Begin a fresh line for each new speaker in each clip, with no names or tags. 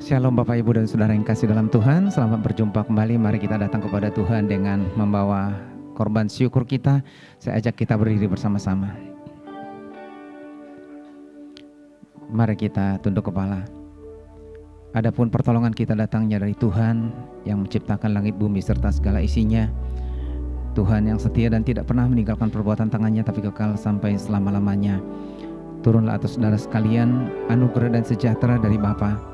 Shalom Bapak Ibu dan Saudara yang kasih dalam Tuhan. Selamat berjumpa kembali. Mari kita datang kepada Tuhan dengan membawa korban syukur kita. Saya ajak kita berdiri bersama-sama. Mari kita tunduk kepala. Adapun pertolongan kita datangnya dari Tuhan yang menciptakan langit bumi serta segala isinya. Tuhan yang setia dan tidak pernah meninggalkan perbuatan tangannya, tapi kekal sampai selama-lamanya. Turunlah atas saudara sekalian anugerah dan sejahtera dari Bapa,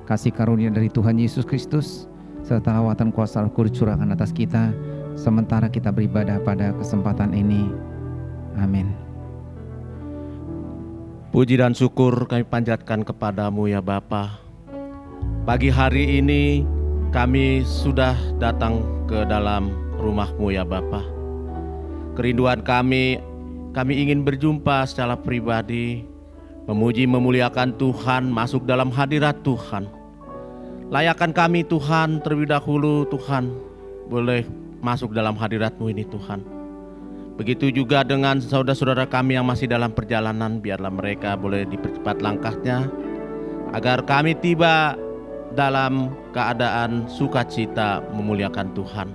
kasih karunia dari Tuhan Yesus Kristus, serta lawatan kuasa Roh Kudus curahkan atas kita, sementara kita beribadah pada kesempatan ini. Amin.
Puji dan syukur kami panjatkan kepadamu ya Bapa. Pagi hari ini kami sudah datang ke dalam rumah-Mu ya Bapa. Kerinduan kami ingin berjumpa secara pribadi, memuji memuliakan Tuhan, masuk dalam hadirat Tuhan. Layakan kami Tuhan terlebih dahulu Tuhan, boleh masuk dalam hadirat-Mu ini Tuhan. Begitu juga dengan saudara-saudara kami yang masih dalam perjalanan, biarlah mereka boleh dipercepat langkahnya, agar kami tiba dalam keadaan sukacita memuliakan Tuhan.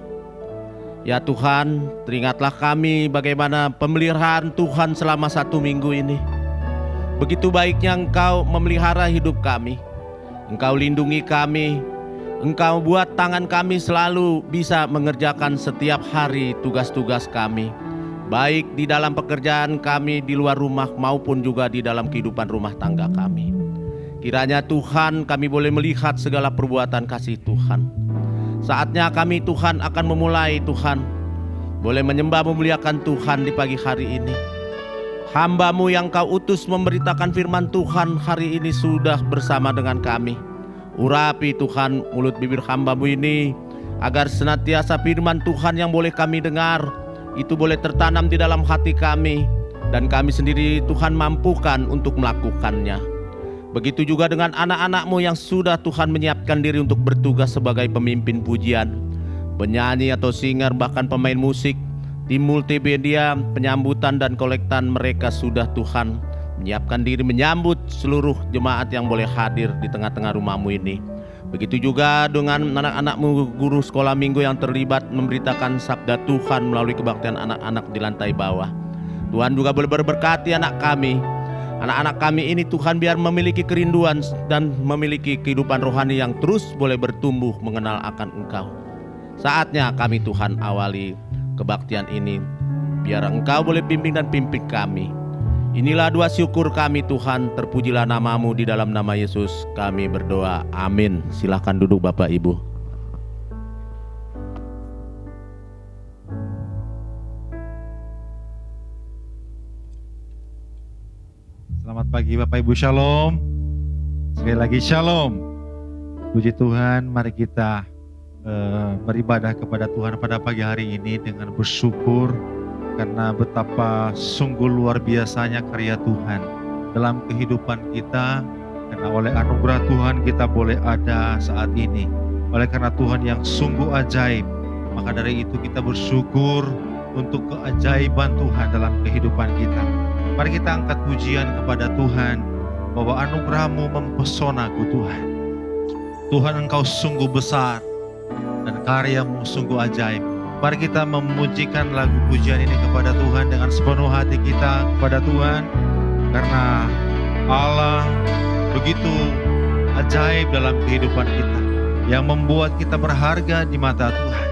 Ya Tuhan, teringatlah kami bagaimana pemeliharaan Tuhan selama 1 minggu ini. Begitu baiknya Engkau memelihara hidup kami. Engkau lindungi kami. Engkau buat tangan kami selalu bisa mengerjakan setiap hari tugas-tugas kami. Baik di dalam pekerjaan kami di luar rumah maupun juga di dalam kehidupan rumah tangga kami. Kiranya Tuhan kami boleh melihat segala perbuatan kasih Tuhan. Saatnya kami Tuhan akan memulai Tuhan, boleh menyembah memuliakan Tuhan di pagi hari ini. Hamba-Mu yang Kau utus memberitakan firman Tuhan hari ini sudah bersama dengan kami. Urapi Tuhan mulut bibir hamba-Mu ini, agar senantiasa firman Tuhan yang boleh kami dengar, itu boleh tertanam di dalam hati kami, dan kami sendiri Tuhan mampukan untuk melakukannya. Begitu juga dengan anak-anak-Mu yang sudah Tuhan menyiapkan diri untuk bertugas sebagai pemimpin pujian, penyanyi atau singer, bahkan pemain musik, tim multimedia, penyambutan dan kolektan, mereka sudah Tuhan menyiapkan diri menyambut seluruh jemaat yang boleh hadir di tengah-tengah rumah-Mu ini. Begitu juga dengan anak-anak-Mu guru sekolah minggu yang terlibat memberitakan sabda Tuhan melalui kebaktian anak-anak di lantai bawah. Tuhan juga boleh berberkati anak kami. Anak-anak kami ini Tuhan biar memiliki kerinduan dan memiliki kehidupan rohani yang terus boleh bertumbuh mengenal akan Engkau. Saatnya kami Tuhan awali kebaktian ini, biar Engkau boleh bimbing dan pimpin kami. Inilah doa syukur kami Tuhan, terpujilah nama-Mu, di dalam nama Yesus kami berdoa, amin. Silahkan duduk Bapak Ibu.
Selamat pagi Bapak Ibu, Shalom. Sekali lagi Shalom. Puji Tuhan, mari kita beribadah kepada Tuhan pada pagi hari ini dengan bersyukur karena betapa sungguh luar biasanya karya Tuhan dalam kehidupan kita. Karena oleh anugerah Tuhan kita boleh ada saat ini. Oleh karena Tuhan yang sungguh ajaib, maka dari itu kita bersyukur untuk keajaiban Tuhan dalam kehidupan kita. Mari kita angkat pujian kepada Tuhan, bahwa anugerah-Mu mempesonaku Tuhan. Tuhan, Engkau sungguh besar dan karya-Mu sungguh ajaib. Mari kita memujikan lagu pujian ini kepada Tuhan dengan sepenuh hati kita kepada Tuhan. Karena Allah begitu ajaib dalam kehidupan kita, yang membuat kita berharga di mata Tuhan.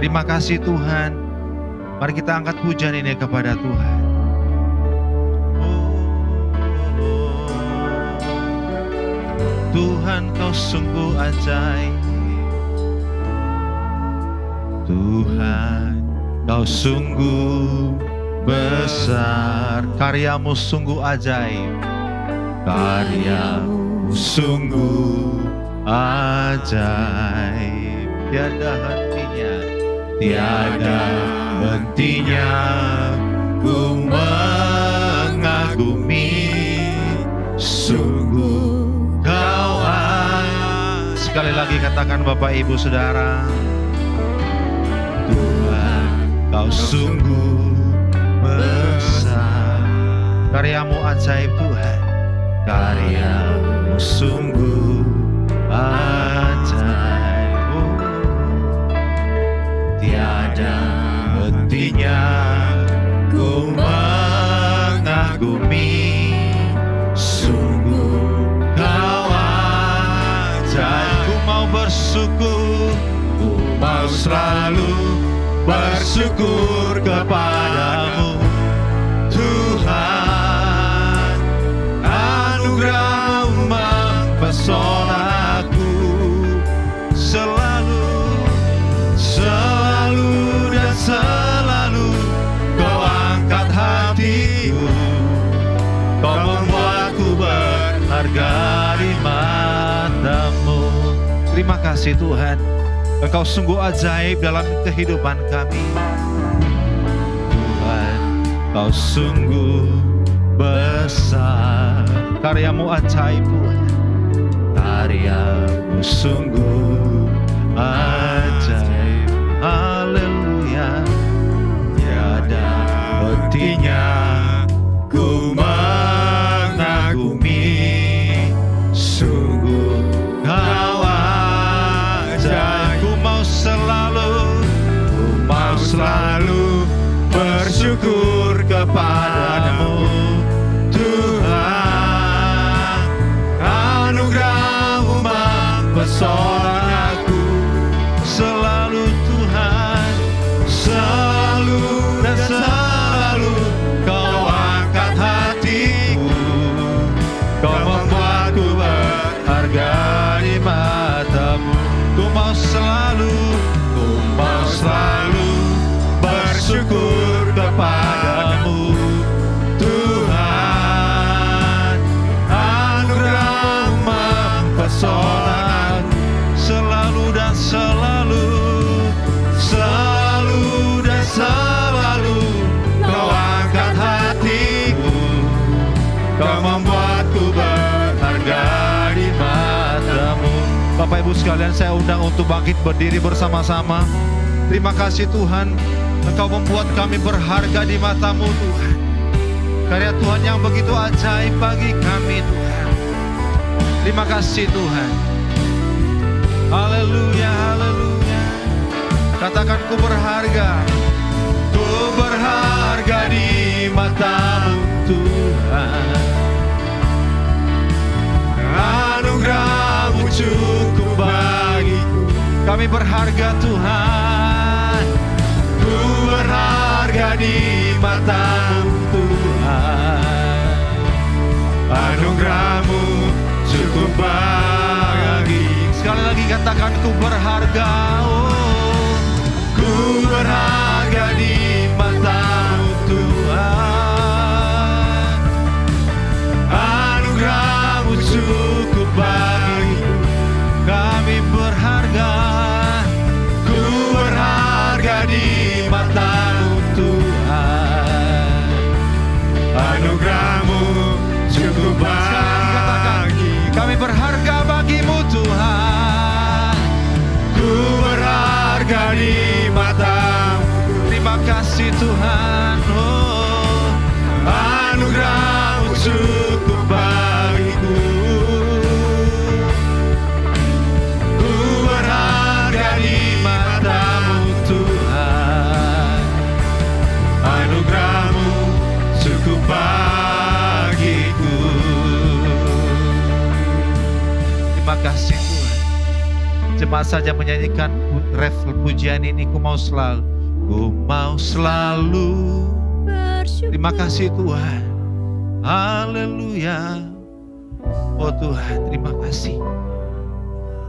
Terima kasih Tuhan. Mari kita angkat pujian ini kepada Tuhan. Tuhan, Kau sungguh ajaib. Tuhan, Kau sungguh besar. Karya-Mu sungguh ajaib. Karya-Mu sungguh ajaib. Tiada hentinya, tiada hentinya ku mengagumi. Sungguh Kau sekali lagi katakan Bapak Ibu Saudara. Tuhan, Kau sungguh besar. Karya-Mu ajaib Tuhan. Karya-Mu sungguh ajaib. Tiada hentinya ku mengagumi, sungguh kau ajaib. Ku mau bersyukur, ku mau selalu bersyukur kepadamu Tuhan. Anugerah-Mu mempesonaku, selalu, selalu dan selalu Kau angkat hatiku, Kau membuatku berharga di mata-Mu. Terima kasih Tuhan, Engkau sungguh ajaib dalam kehidupan kami. Tuhan, Kau sungguh besar, karya-Mu ajaib Tuhan. Karya-Mu sungguh ajaib. Haleluya. Tiada hentinya ku mengagumi, sungguh Kau ajaib. Ku mau selalu bersyukur kepadamu Tuhan. Anugerah-Mu mempesonaku, selalu Tuhan, selalu dan selalu Kau angkat hatiku, Kau membuatku berharga di mata-Mu. Ku mau selalu bersyukur kepadamu Tuhan. Anugerah-Mu mempesonaku, selalu dan selalu, selalu dan selalu Kau angkat hatiku, Kau membuatku berharga di mata-Mu. Bapak Ibu sekalian, saya undang untuk bangkit berdiri bersama-sama. Terima kasih Tuhan, Engkau membuat kami berharga di mata-Mu Tuhan. Karya Tuhan yang begitu ajaib bagi kami Tuhan. Terima kasih Tuhan. Haleluya, haleluya. Katakan, ku berharga. Ku berharga di mata-Mu Tuhan. Anugerah-Mu cukup bagiku. Kami berharga Tuhan. Ku berharga di mata-Mu Tuhan. Anugerah-Mu cukup bagi. Sekali lagi katakan, ku berharga. Oh, ku berharga di mata-Mu Tuhan. Anugerah-Mu cukup bagiku. Kami berharga. Ku berharga di mata-Mu Tuhan. Anugerah-Mu cukup bagi. Kami berharga bagi-Mu Tuhan. Ku berharga di mata-Mu. Terima kasih Tuhan. Oh, anugerah-Mu cukup bagiku. Ku berharga di mata-Mu Tuhan. Anugerah-Mu cukup bagiku. Terima kasih Tuhan. Jemaat saja menyanyikan refel pujian ini. Ku mau selalu
bersyukur.
Terima kasih Tuhan. Haleluya. Oh Tuhan, terima kasih.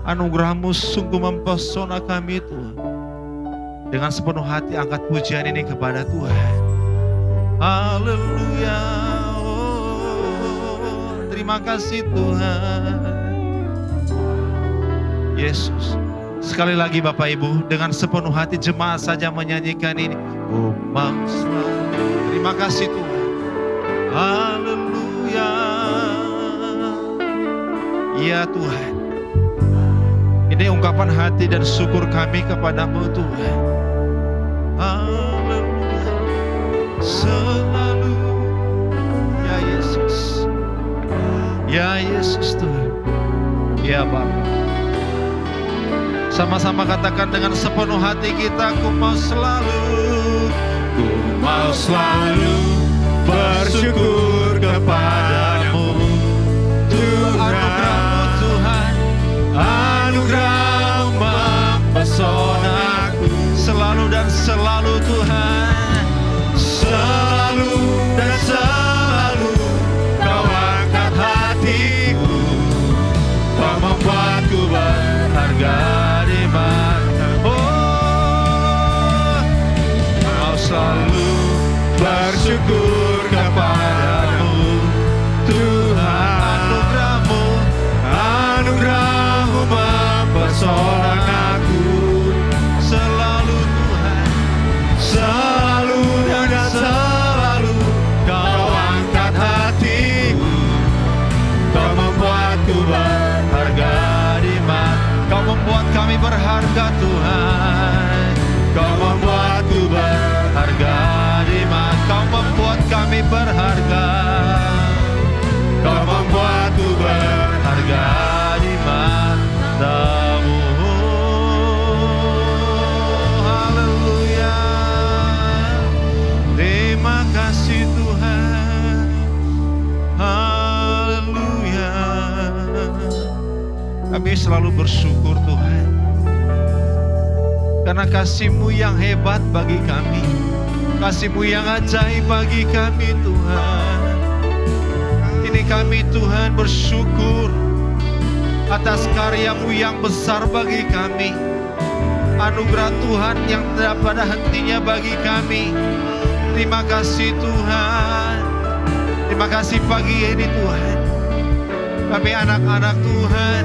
Anugerah-Mu sungguh mempesona kami Tuhan. Dengan sepenuh hati angkat pujian ini kepada Tuhan. Haleluya. Oh, terima kasih Tuhan. Yesus. Sekali lagi Bapak Ibu, dengan sepenuh hati jemaat saja menyanyikan ini. Oh, mau selalu. Terima kasih Tuhan. Haleluya. Ya Tuhan. Ini ungkapan hati dan syukur kami kepadamu Tuhan. Haleluya. Selalu. Ya Yesus. Ya Yesus Tuhan. Ya Bapa. Sama-sama katakan dengan sepenuh hati kita, ku mau selalu bersyukur kepadamu. Anugerah-Mu Tuhan, anugerah-Mu mempesonaku. Selalu dan selalu Tuhan, selalu dan selalu Kau angkat hatiku. Kau membuatku berharga di mata-Mu. Oh, Kau selalu bersyukur kepadamu Tuhan. Anugerah-Mu mempesona aku. Selalu Tuhan, selalu dan selalu Kau angkat hatiku. Kau membuatku berharga di mata. Kau membuat kami berharga Tuhan. Kau membuatku berharga di mata. Kau membuat kami berharga. Kau membuatku berharga di mata-Mu. Haleluya. Terima kasih Tuhan. Haleluya. Kami selalu bersyukur Tuhan, karena kasih-Mu yang hebat bagi kami, kasih-Mu yang ajaib bagi kami Tuhan. Ini kami Tuhan bersyukur atas karya-Mu yang besar bagi kami, anugerah Tuhan yang tidak pada hentinya bagi kami. Terima kasih Tuhan. Terima kasih pagi ini Tuhan. Kami anak-anak Tuhan,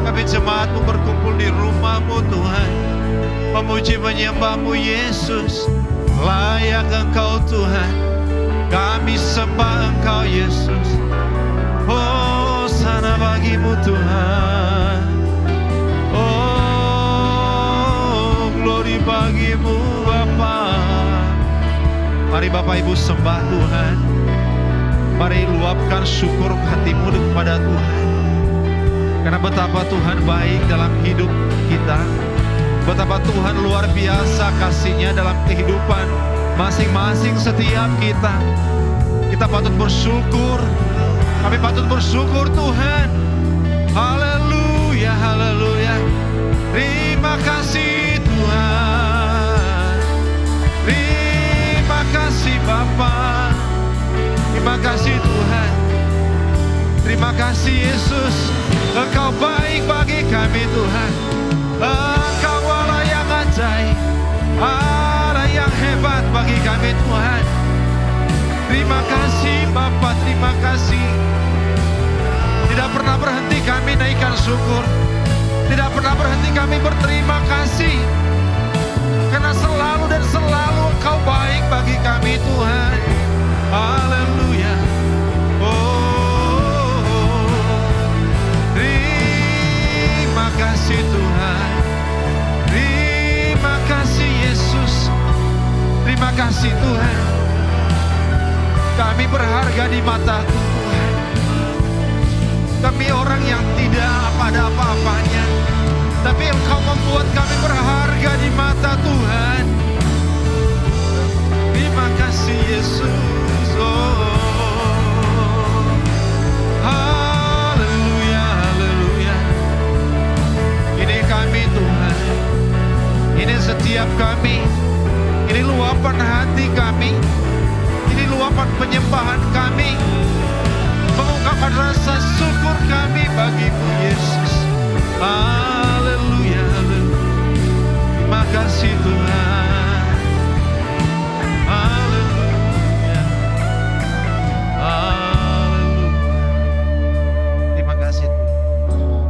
kami jemaat-Mu berkumpul di rumah-Mu Tuhan, memuji menyembah-Mu Yesus. Layak Engkau Tuhan, kami sembah Engkau Yesus. Oh, sana bagi-Mu Tuhan. Oh, glory bagi-Mu Bapa. Mari Bapak Ibu sembah Tuhan. Mari luapkan syukur hatimu kepada Tuhan. Karena betapa Tuhan baik dalam hidup kita. Betapa Tuhan luar biasa kasih-Nya dalam kehidupan masing-masing setiap kita. Kita patut bersyukur. Kami patut bersyukur Tuhan. Haleluya, haleluya. Terima kasih Tuhan. Terima kasih Bapa. Terima kasih Tuhan. Terima kasih Yesus. Engkau baik bagi kami Tuhan. Engkau Allah yang ajaib, Allah yang hebat bagi kami Tuhan. Terima kasih Bapa, terima kasih. Tidak pernah berhenti kami naikkan syukur. Tidak pernah berhenti kami berterima kasih. Karena selalu dan selalu Engkau baik bagi kami Tuhan. Haleluya. Oh, terima kasih Tuhan. Terima kasih Yesus. Terima kasih Tuhan. Kami berharga di mata Tuhan. Kami orang yang tidak ada apa-apanya, tapi Engkau membuat kami berharga di mata Tuhan. Terima kasih Yesus. Oh, haleluya, haleluya. Ini kami Tuhan. Ini setiap kami. Ini luapan hati kami. Ini luapan penyembahan kami, mengungkapkan rasa syukur kami bagi-Mu Yesus. Haleluya, haleluya. Terima kasih Tuhan. Haleluya, haleluya. Terima kasih Tuhan.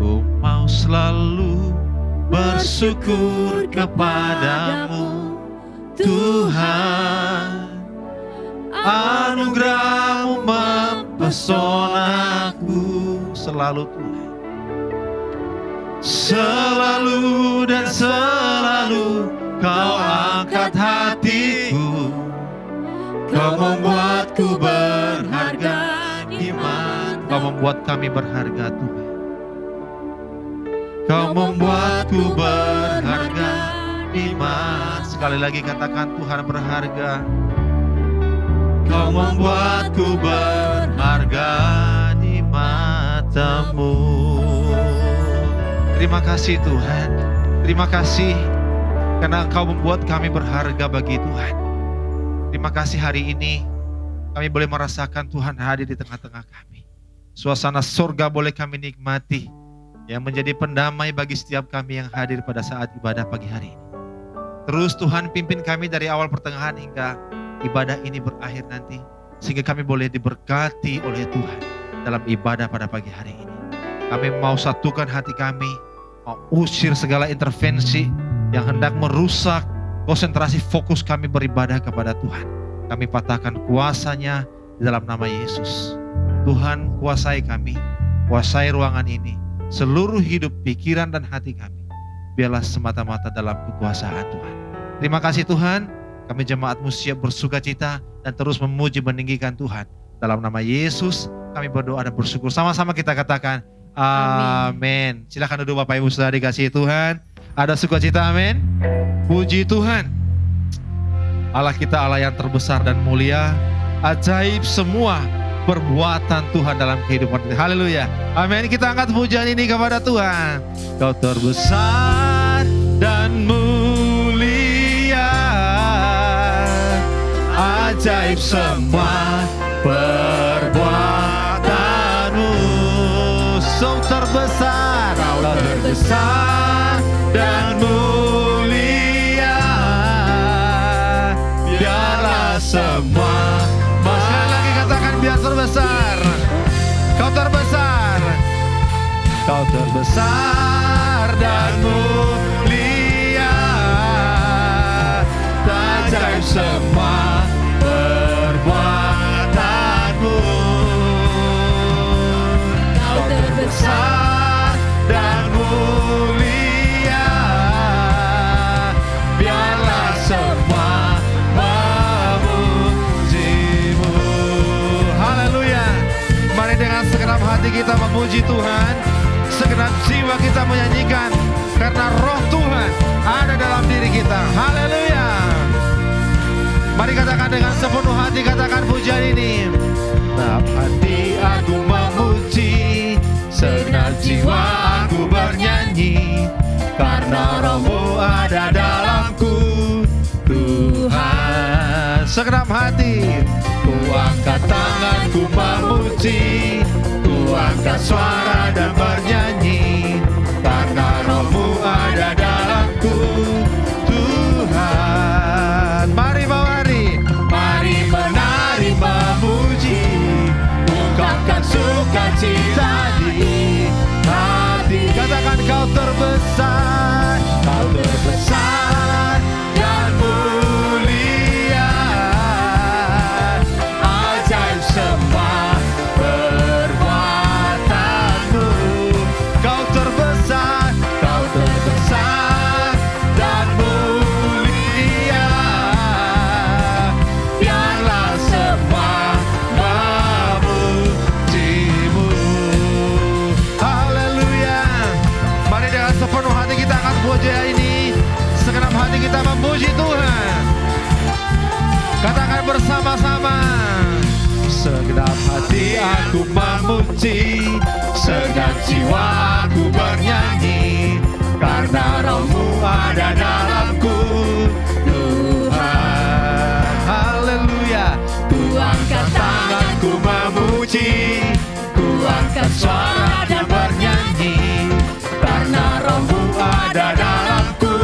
Ku mau selalu bersyukur kepadamu Tuhan. Anugerah-Mu mempesonaku. Selalu Tuhan, selalu dan selalu Kau angkat hatiku. Kau membuatku berharga di mata. Kau membuat kami berharga Tuhan. Kau membuatku berharga di mata. Sekali lagi katakan, Tuhan berharga. Kau membuatku berharga di mata-Mu. Terima kasih Tuhan. Terima kasih karena Engkau membuat kami berharga bagi Tuhan. Terima kasih hari ini kami boleh merasakan Tuhan hadir di tengah-tengah kami. Suasana surga boleh kami nikmati, yang menjadi pendamai bagi setiap kami yang hadir pada saat ibadah pagi hari ini. Terus Tuhan pimpin kami dari awal pertengahan hingga ibadah ini berakhir nanti, sehingga kami boleh diberkati oleh Tuhan dalam ibadah pada pagi hari ini. Kami mau satukan hati kami, mau usir segala intervensi yang hendak merusak konsentrasi fokus kami beribadah kepada Tuhan. Kami patahkan kuasanya di dalam nama Yesus. Tuhan, kuasai kami, kuasai ruangan ini, seluruh hidup, pikiran dan hati kami. Biarlah semata-mata dalam kekuasaan Tuhan. Terima kasih Tuhan, kami jemaat-Mu siap bersuka cita dan terus memuji meninggikan Tuhan. Dalam nama Yesus kami berdoa dan bersyukur. Sama-sama kita katakan amin. Silakan duduk Bapak Ibu Saudara dikasihi Tuhan. Ada sukacita, amin. Puji Tuhan. Allah kita Allah yang terbesar dan mulia. Ajaib semua perbuatan Tuhan dalam kehidupan kita. Haleluya. Amin. Kita angkat pujian ini kepada Tuhan. Kau terbesar dan mulia. Ajaib semua perbuatan-Mu. Kau terbesar. Kau terbesar dan mulia. Biarlah semua. Sekali lagi katakan, biar terbesar. Kau terbesar. Kau terbesar dan mulia. Ajaib semua perbuatan-Mu. Kau terbesar dan mulia. Biarlah semua memuji-Mu. Haleluya. Mari dengan segenap hati kita memuji Tuhan, segenap jiwa kita menyanyikan, karena roh Tuhan ada dalam diri kita. Haleluya. Mari katakan dengan sepenuh hati, katakan pujian ini. Tetap hati aku memuji, segenap jiwa aku bernyanyi, karena roh-Mu ada dalamku, Tuhan. Segenap hati, ku angkat tanganku memuji, ku angkat suara dan bernyanyi, karena roh-Mu ada dalamku, Tuhan. Mari menari memuji, ungkapkan sukacita di hati. Katakan, kau terbesar, kau terbesar dan mulia. Ajaib semua perbuatan-Mu. Kau terbesar dan mulia. Biarlah semua memuji-Mu. Haleluya. Mari dengan sepenuh hati kita angkat pujian ini, segenap hati kita memuji Tuhan. Katakan bersama-sama. Segenap hati aku memuji, segenap jiwa aku bernyanyi, karena roh-Mu ada dalamku, Tuhan. Haleluya. Ku angkat tanganku memuji, ku angkat suara dan bernyanyi, karena roh-Mu ada dalamku,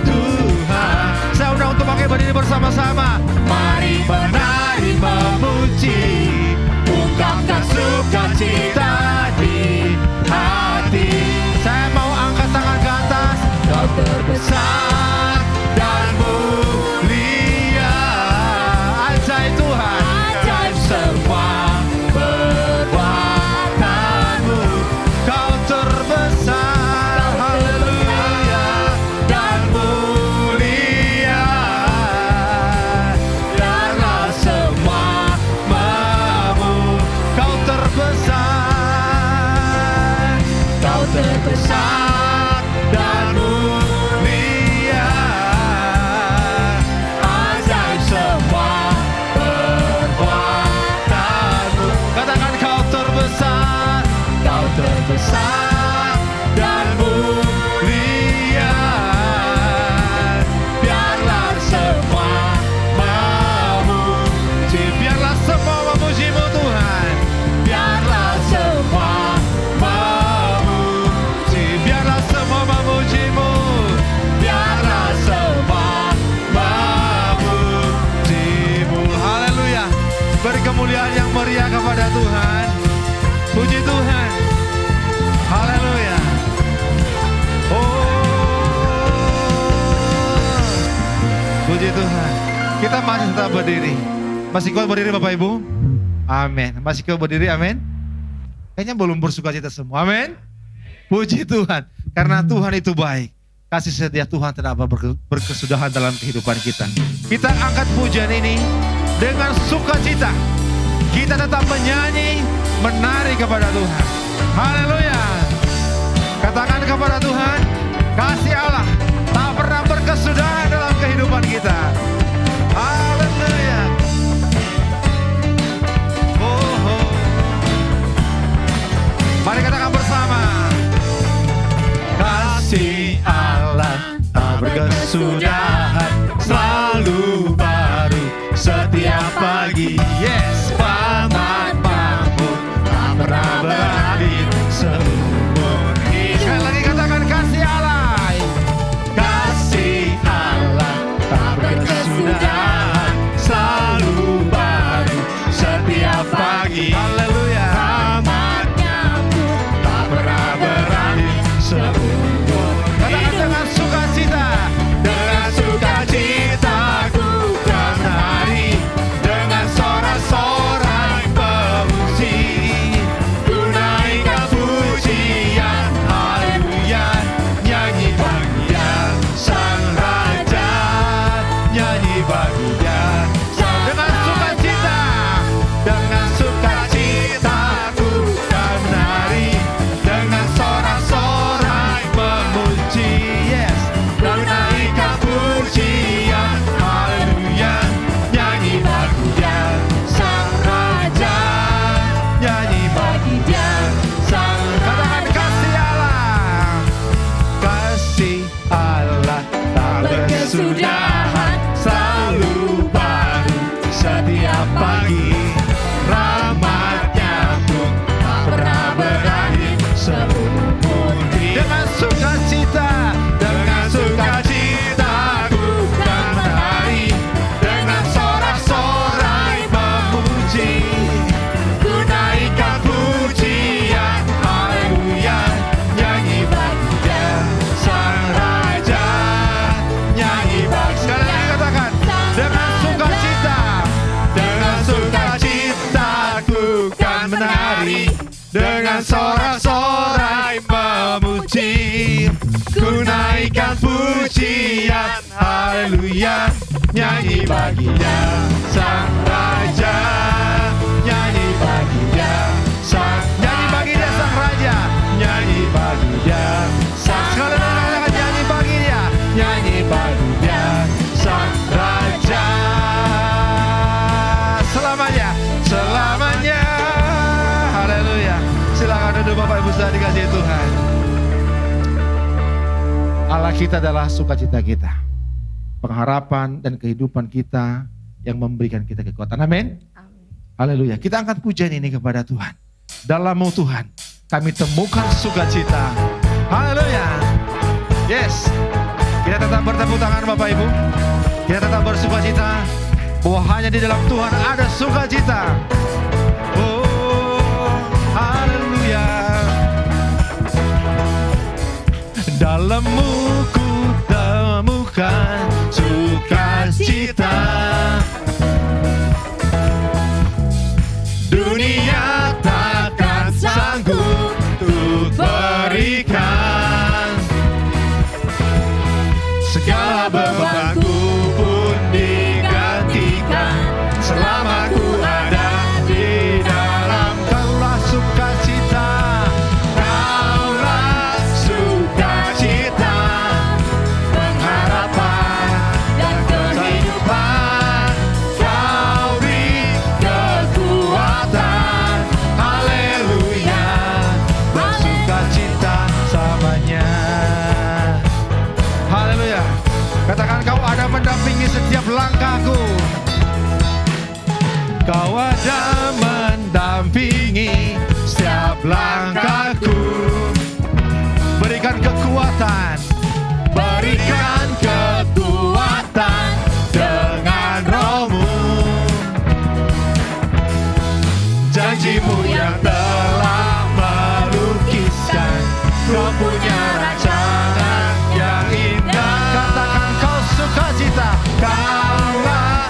Tuhan. Saya undang untuk pakai berdiri bersama-sama. Mari menari memuji, ungkapkan sukacita di hati. Saya mau angkat tangan ke atas. Kau terbesar dan mulia. Ajaib Tuhan, ajaib semua perbuatan-Mu. Kau terbesar, haleluya, dan mulia. Biarlah semua kau terbesar, kau terbesar Kita masih tetap berdiri. Masih kuat berdiri Bapak Ibu? Amin. Masih kuat berdiri, amin. Kayaknya belum bersuka cita semua, amin. Puji Tuhan, karena Tuhan itu baik. Kasih setia Tuhan tidak berkesudahan dalam kehidupan kita. Kita angkat pujian ini dengan sukacita. Kita tetap menyanyi, menari kepada Tuhan. Haleluya. Katakan kepada Tuhan, kasih Allah tak pernah berkesudahan dalam kehidupan kita. Haleluya. Mari katakan bersama. Kasih Allah tak berkesudahan, selalu baru setiap pagi. Yes, selamat bangun, tak pernah berakhir seumur hidup. Sekali lagi katakan kasih Allah. Kasih Allah tak berkesudahan, selalu baru setiap pagi. Haleluya. Katakan dengan sukacita, dengan sukacita ku kan menari, dengan sorak-sorai pemuji, ku naikkan pujian, haleluya, nyanyi bagi Dia Sang Raja, nyanyi bagi Dia dengan sukacita, dengan sukacita ku kan menari, dengan sorak-sorai memuji, yes, ku naikkan pujian, haleluya, nyanyi bagi Dia Sang Raja, nyanyi bagi Dia Sang. Katakan kasih Allah, kasih Allah tak berkesudahan, selalu baru setiap pagi, rahmat-Nya pun tak pernah berakhir seumur hidup. Dengan sukacita, dengan sukacita ku kan menari, dengan sorak-sorai memuji, ku naikkan pujian, haleluya, nyanyi bagi Dia Sang Raja, nyanyi bagi. Sekali lagi katakan, dengan sukacita, dengan sukacita ku kan menari, dengan sorak-sorai memuji, ku naikkan pujian, haleluya, nyanyi bagi Dia Sang Raja, nyanyi bagi Dia Sang, nyanyi bagi Dia Sang Raja, nyanyi bagi Dia Sang. Sekali lagi katakan, nyanyi bagi Dia, nyanyi bagi Dia Sang Raja, selamanya, selamanya. Haleluya. Silakan duduk Bapak Ibu saudara dikasihi Tuhan. Allah kita adalah sukacita kita, pengharapan dan kehidupan kita yang memberikan kita kekuatan. Amin. Haleluya. Kita angkat pujian ini kepada Tuhan. Dalam-Mu Tuhan, kami temukan sukacita. Haleluya. Yes. Kita tetap bertepuk tangan Bapak Ibu. Kita tetap bersukacita bahwa hanya di dalam Tuhan ada sukacita. Oh, haleluya. Dalam-Mu ku temukan sukacita. Dunia takkan sanggup untuk berikan, segala bebanku pun digantikan, selama ku ada di dalam. Kaulah sukacita, Kaulah sukacita, pengharapan dan kehidupan, Kau beri kekuatan, haleluya, bersukacita samanya. Haleluya. Katakan, Kau ada mendampingi setiap langkahku. Kau ada mendampingi setiap langkahku. Berikan kekuatan, berikan kekuatan dengan Roh-Mu. Janji-Mu yang telah melukiskan, Kau punya rancangan yang indah. Katakan, Kau sukacita, Kaulah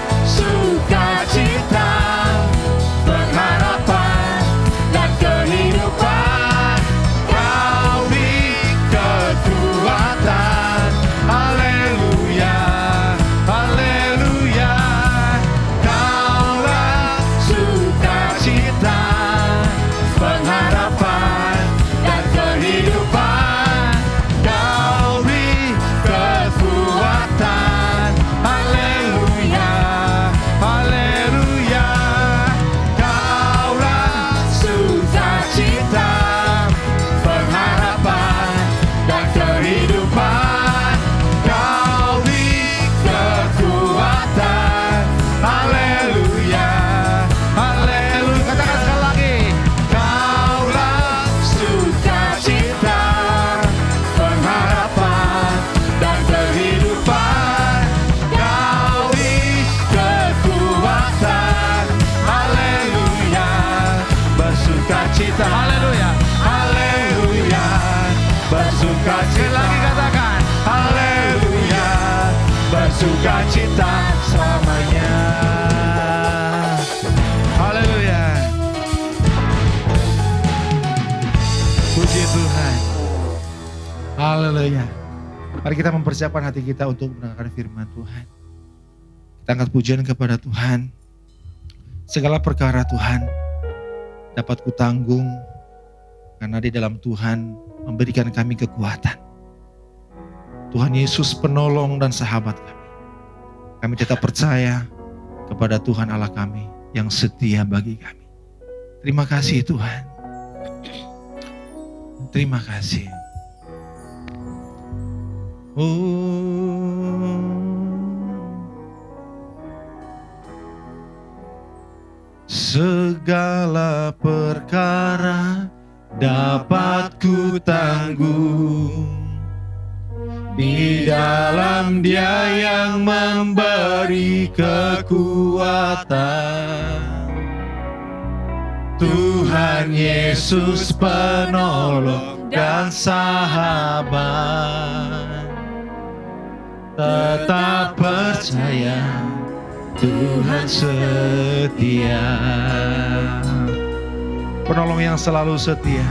Mari kita mempersiapkan hati kita untuk mendengarkan firman Tuhan. Kita angkat pujian kepada Tuhan. Segala perkara Tuhan dapat kutanggung karena di dalam Tuhan memberikan kami kekuatan. Tuhan Yesus penolong dan sahabat kami. Kami tetap percaya kepada Tuhan Allah kami yang setia bagi kami. Terima kasih Tuhan. Terima kasih. Segala perkara dapat ku tanggung di dalam Dia yang memberi kekuatan. Tuhan Yesus penolong dan sahabat. Tetap percaya Tuhan setia. Penolong yang selalu setia.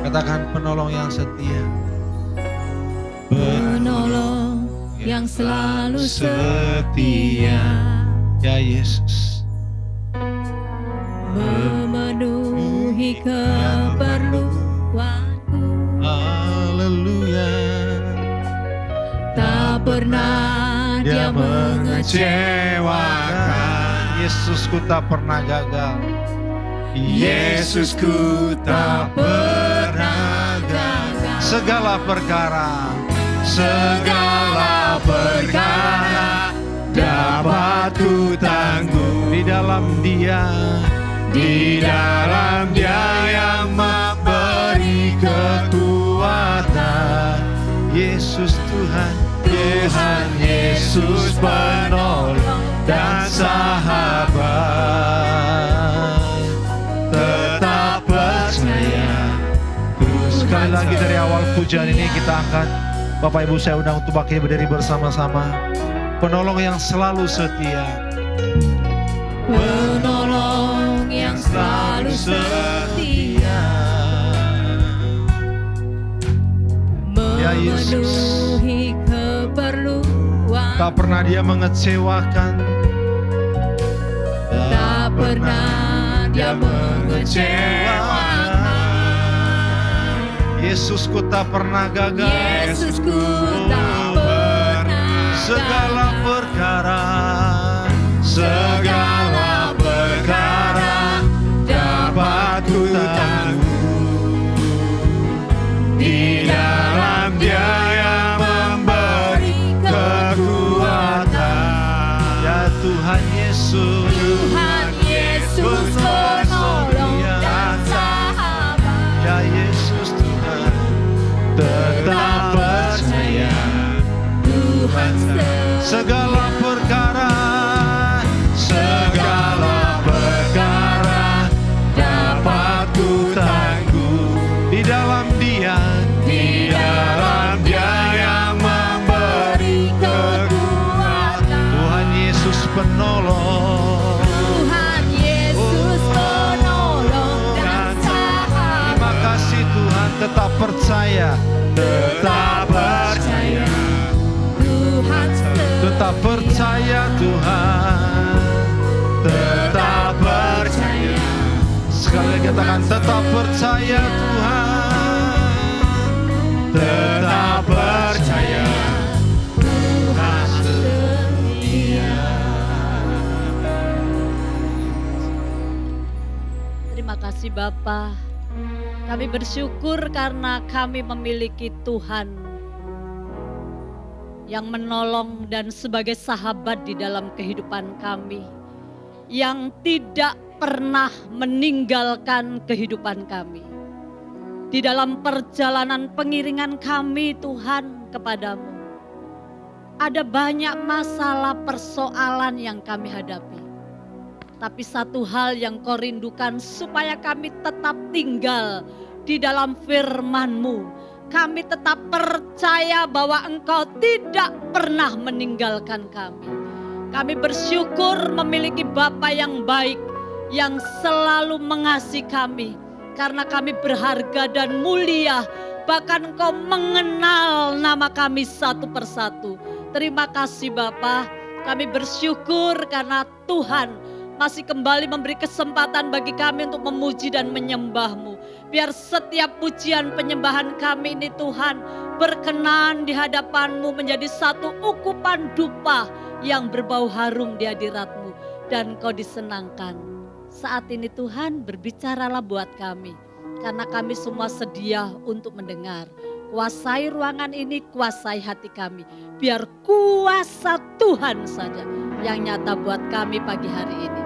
Katakan penolong yang setia.
Penolong yang selalu setia.
Ya Yesus.
Memenuhi keperluanku.
Haleluya.
Tak pernah Dia mengecewakan.
Yesusku tak pernah gagal.
Yesusku tak pernah gagal.
Segala perkara dapat ku tanggung di dalam Dia yang memberi kekuatan. Yesus Tuhan Yesus penolong dan sahabat. Tetap percaya. Sekali lagi dari awal pujian ini kita angkat. Bapak Ibu saya undang untuk bangkit berdiri bersama-sama. Penolong yang selalu setia.
Penolong yang selalu setia. Memenuhi keperluan.
Tak pernah Dia mengecewakan.
Tak pernah Dia mengecewakan.
Yesusku tak pernah gagal.
Yesusku tak pernah
Segala perkara dapat ku tanggung di dalam Dia yang memberi kekuatan. Ya Tuhan Yesus
penolong dan sahabat.
Ya Yesus Tuhan, tetap percaya
Tuhan
segala perkara dapat ku tanggung di dalam Dia yang memberi kekuatan. Tuhan Yesus penolong.
Tuhan Yesus penolong dan sahabat.
Terima kasih Tuhan, tetap percaya.
Tuhan
Tetap percaya Tuhan. Tetap percaya. Sekali lagi katakan tetap percaya Tuhan. Tetap percaya. Tuhan setia.
Terima kasih Bapa. Kami bersyukur karena kami memiliki Tuhan yang menolong dan sebagai sahabat di dalam kehidupan kami, yang tidak pernah meninggalkan kehidupan kami. Di dalam perjalanan pengiringan kami Tuhan kepadamu, ada banyak masalah persoalan yang kami hadapi. Tapi satu hal yang Kau rindukan supaya kami tetap tinggal di dalam firman-Mu. Kami tetap percaya bahwa Engkau tidak pernah meninggalkan kami. Kami bersyukur memiliki Bapa yang baik, yang selalu mengasihi kami. Karena kami berharga dan mulia, bahkan Engkau mengenal nama kami satu persatu. Terima kasih Bapa, kami bersyukur karena Tuhan masih kembali memberi kesempatan bagi kami untuk memuji dan menyembah-Mu. Biar setiap pujian penyembahan kami ini Tuhan berkenan di hadapan-Mu menjadi satu ukupan dupa yang berbau harum di hadirat-Mu. Dan Kau disenangkan. Saat ini Tuhan berbicaralah buat kami. Karena kami semua sedia untuk mendengar. Kuasai ruangan ini, kuasai hati kami. Biar kuasa Tuhan saja yang nyata buat kami pagi hari ini.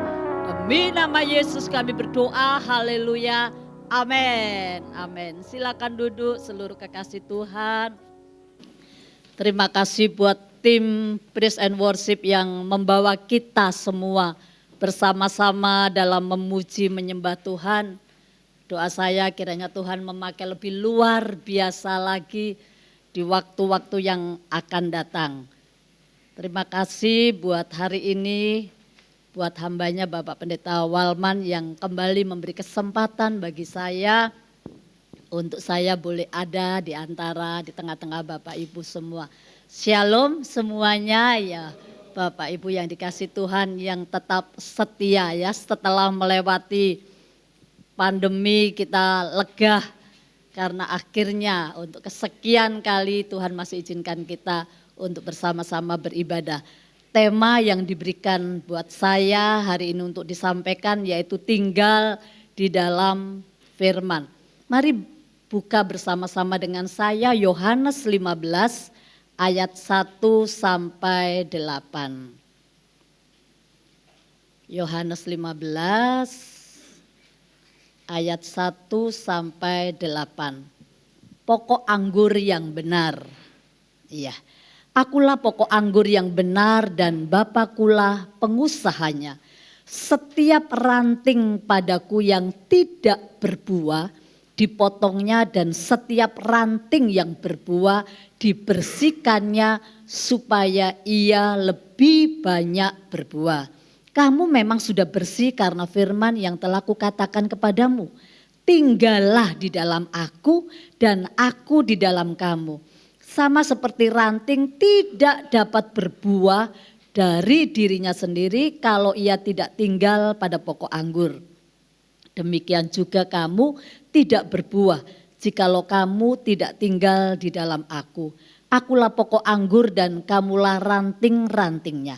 Demi nama Yesus kami berdoa, haleluya, amin, amin. Silakan duduk seluruh kekasih Tuhan. Terima kasih buat tim Praise and Worship yang membawa kita semua bersama-sama dalam memuji menyembah Tuhan. Doa saya kiranya Tuhan memakai lebih luar biasa lagi di waktu-waktu yang akan datang. Terima kasih buat hari ini, buat hambanya Bapak Pendeta Walman yang kembali memberi kesempatan bagi saya untuk saya boleh ada di tengah-tengah Bapak Ibu semua. Shalom semuanya ya Bapak Ibu yang dikasih Tuhan yang tetap setia ya setelah melewati pandemi kita lega karena akhirnya untuk kesekian kali Tuhan masih izinkan kita untuk bersama-sama beribadah. Tema yang diberikan buat saya hari ini untuk disampaikan yaitu tinggal di dalam firman. Mari buka bersama-sama dengan saya Yohanes 15 ayat 1 sampai 8. Yohanes 15 ayat 1 sampai 8. Pokok anggur yang benar. Iya. Akulah pokok anggur yang benar dan Bapakulah pengusahanya. Setiap ranting padaku yang tidak berbuah dipotongnya dan setiap ranting yang berbuah dibersihkannya supaya ia lebih banyak berbuah. Kamu memang sudah bersih karena firman yang telah kukatakan kepadamu. Tinggallah di dalam aku dan aku di dalam kamu. Sama seperti ranting tidak dapat berbuah dari dirinya sendiri kalau ia tidak tinggal pada pokok anggur. Demikian juga kamu tidak berbuah jikalau kamu tidak tinggal di dalam aku. Akulah pokok anggur dan kamulah ranting-rantingnya.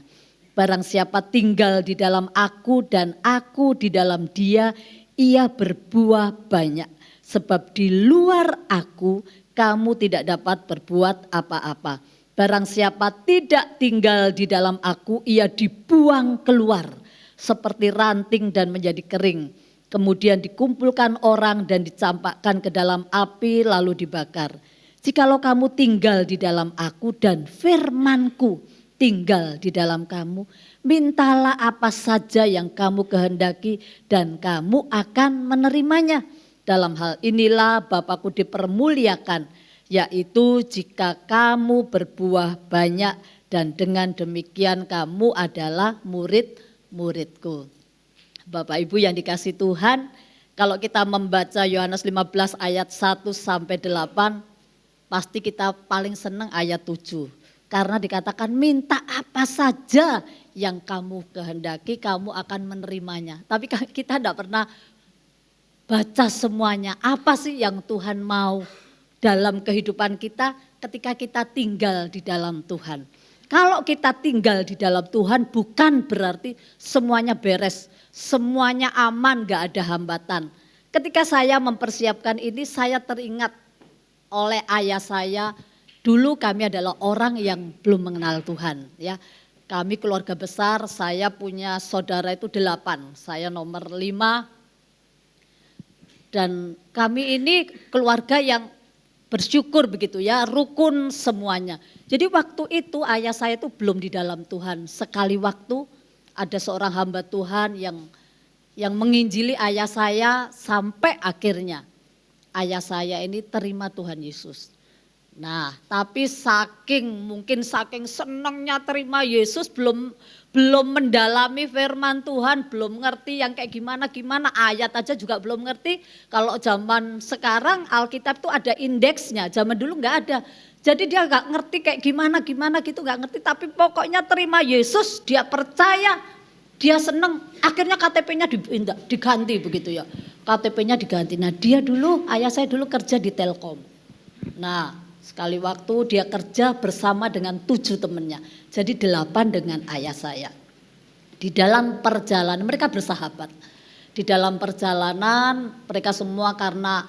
Barang siapa tinggal di dalam aku dan aku di dalam dia, ia berbuah banyak. Sebab di luar aku, kamu tidak dapat berbuat apa-apa. Barang siapa tidak tinggal di dalam aku, ia dibuang keluar. Seperti ranting dan menjadi kering. Kemudian dikumpulkan orang dan dicampakkan ke dalam api lalu dibakar. Jikalau kamu tinggal di dalam aku dan firmanku tinggal di dalam kamu, mintalah apa saja yang kamu kehendaki dan kamu akan menerimanya. Dalam hal inilah Bapakku dipermuliakan, yaitu jika kamu berbuah banyak dan dengan demikian kamu adalah murid-muridku. Bapak Ibu yang dikasih Tuhan, kalau kita membaca Yohanes 15 ayat 1 sampai 8, pasti kita paling senang ayat 7. Karena dikatakan minta apa saja yang kamu kehendaki kamu akan menerimanya. Tapi kita tidak pernah baca semuanya. Apa sih yang Tuhan mau dalam kehidupan kita ketika kita tinggal di dalam Tuhan. Kalau kita tinggal di dalam Tuhan bukan berarti semuanya beres. Semuanya aman, gak ada hambatan. Ketika saya mempersiapkan ini saya teringat oleh ayah saya. Dulu kami adalah orang yang belum mengenal Tuhan ya. Kami keluarga besar, saya punya saudara itu 8, saya nomor 5. Dan kami ini keluarga yang bersyukur begitu ya, rukun semuanya. Jadi waktu itu ayah saya itu belum di dalam Tuhan. Sekali waktu ada seorang hamba Tuhan yang menginjili ayah saya sampai akhirnya ayah saya ini terima Tuhan Yesus. Nah, tapi mungkin saking senangnya terima Yesus, belum mendalami firman Tuhan, belum ngerti yang kayak gimana ayat aja juga belum ngerti. Kalau zaman sekarang Alkitab tuh ada indeksnya, zaman dulu nggak ada. Jadi dia nggak ngerti kayak gimana gitu, nggak ngerti. Tapi pokoknya terima Yesus, dia percaya, dia seneng. Akhirnya KTP-nya diganti begitu ya, KTP-nya diganti. Nah ayah saya dulu kerja di Telkom. Nah, sekali waktu dia kerja bersama dengan 7 temannya. Jadi 8 dengan ayah saya. Di dalam perjalanan mereka bersahabat. Di dalam perjalanan mereka semua karena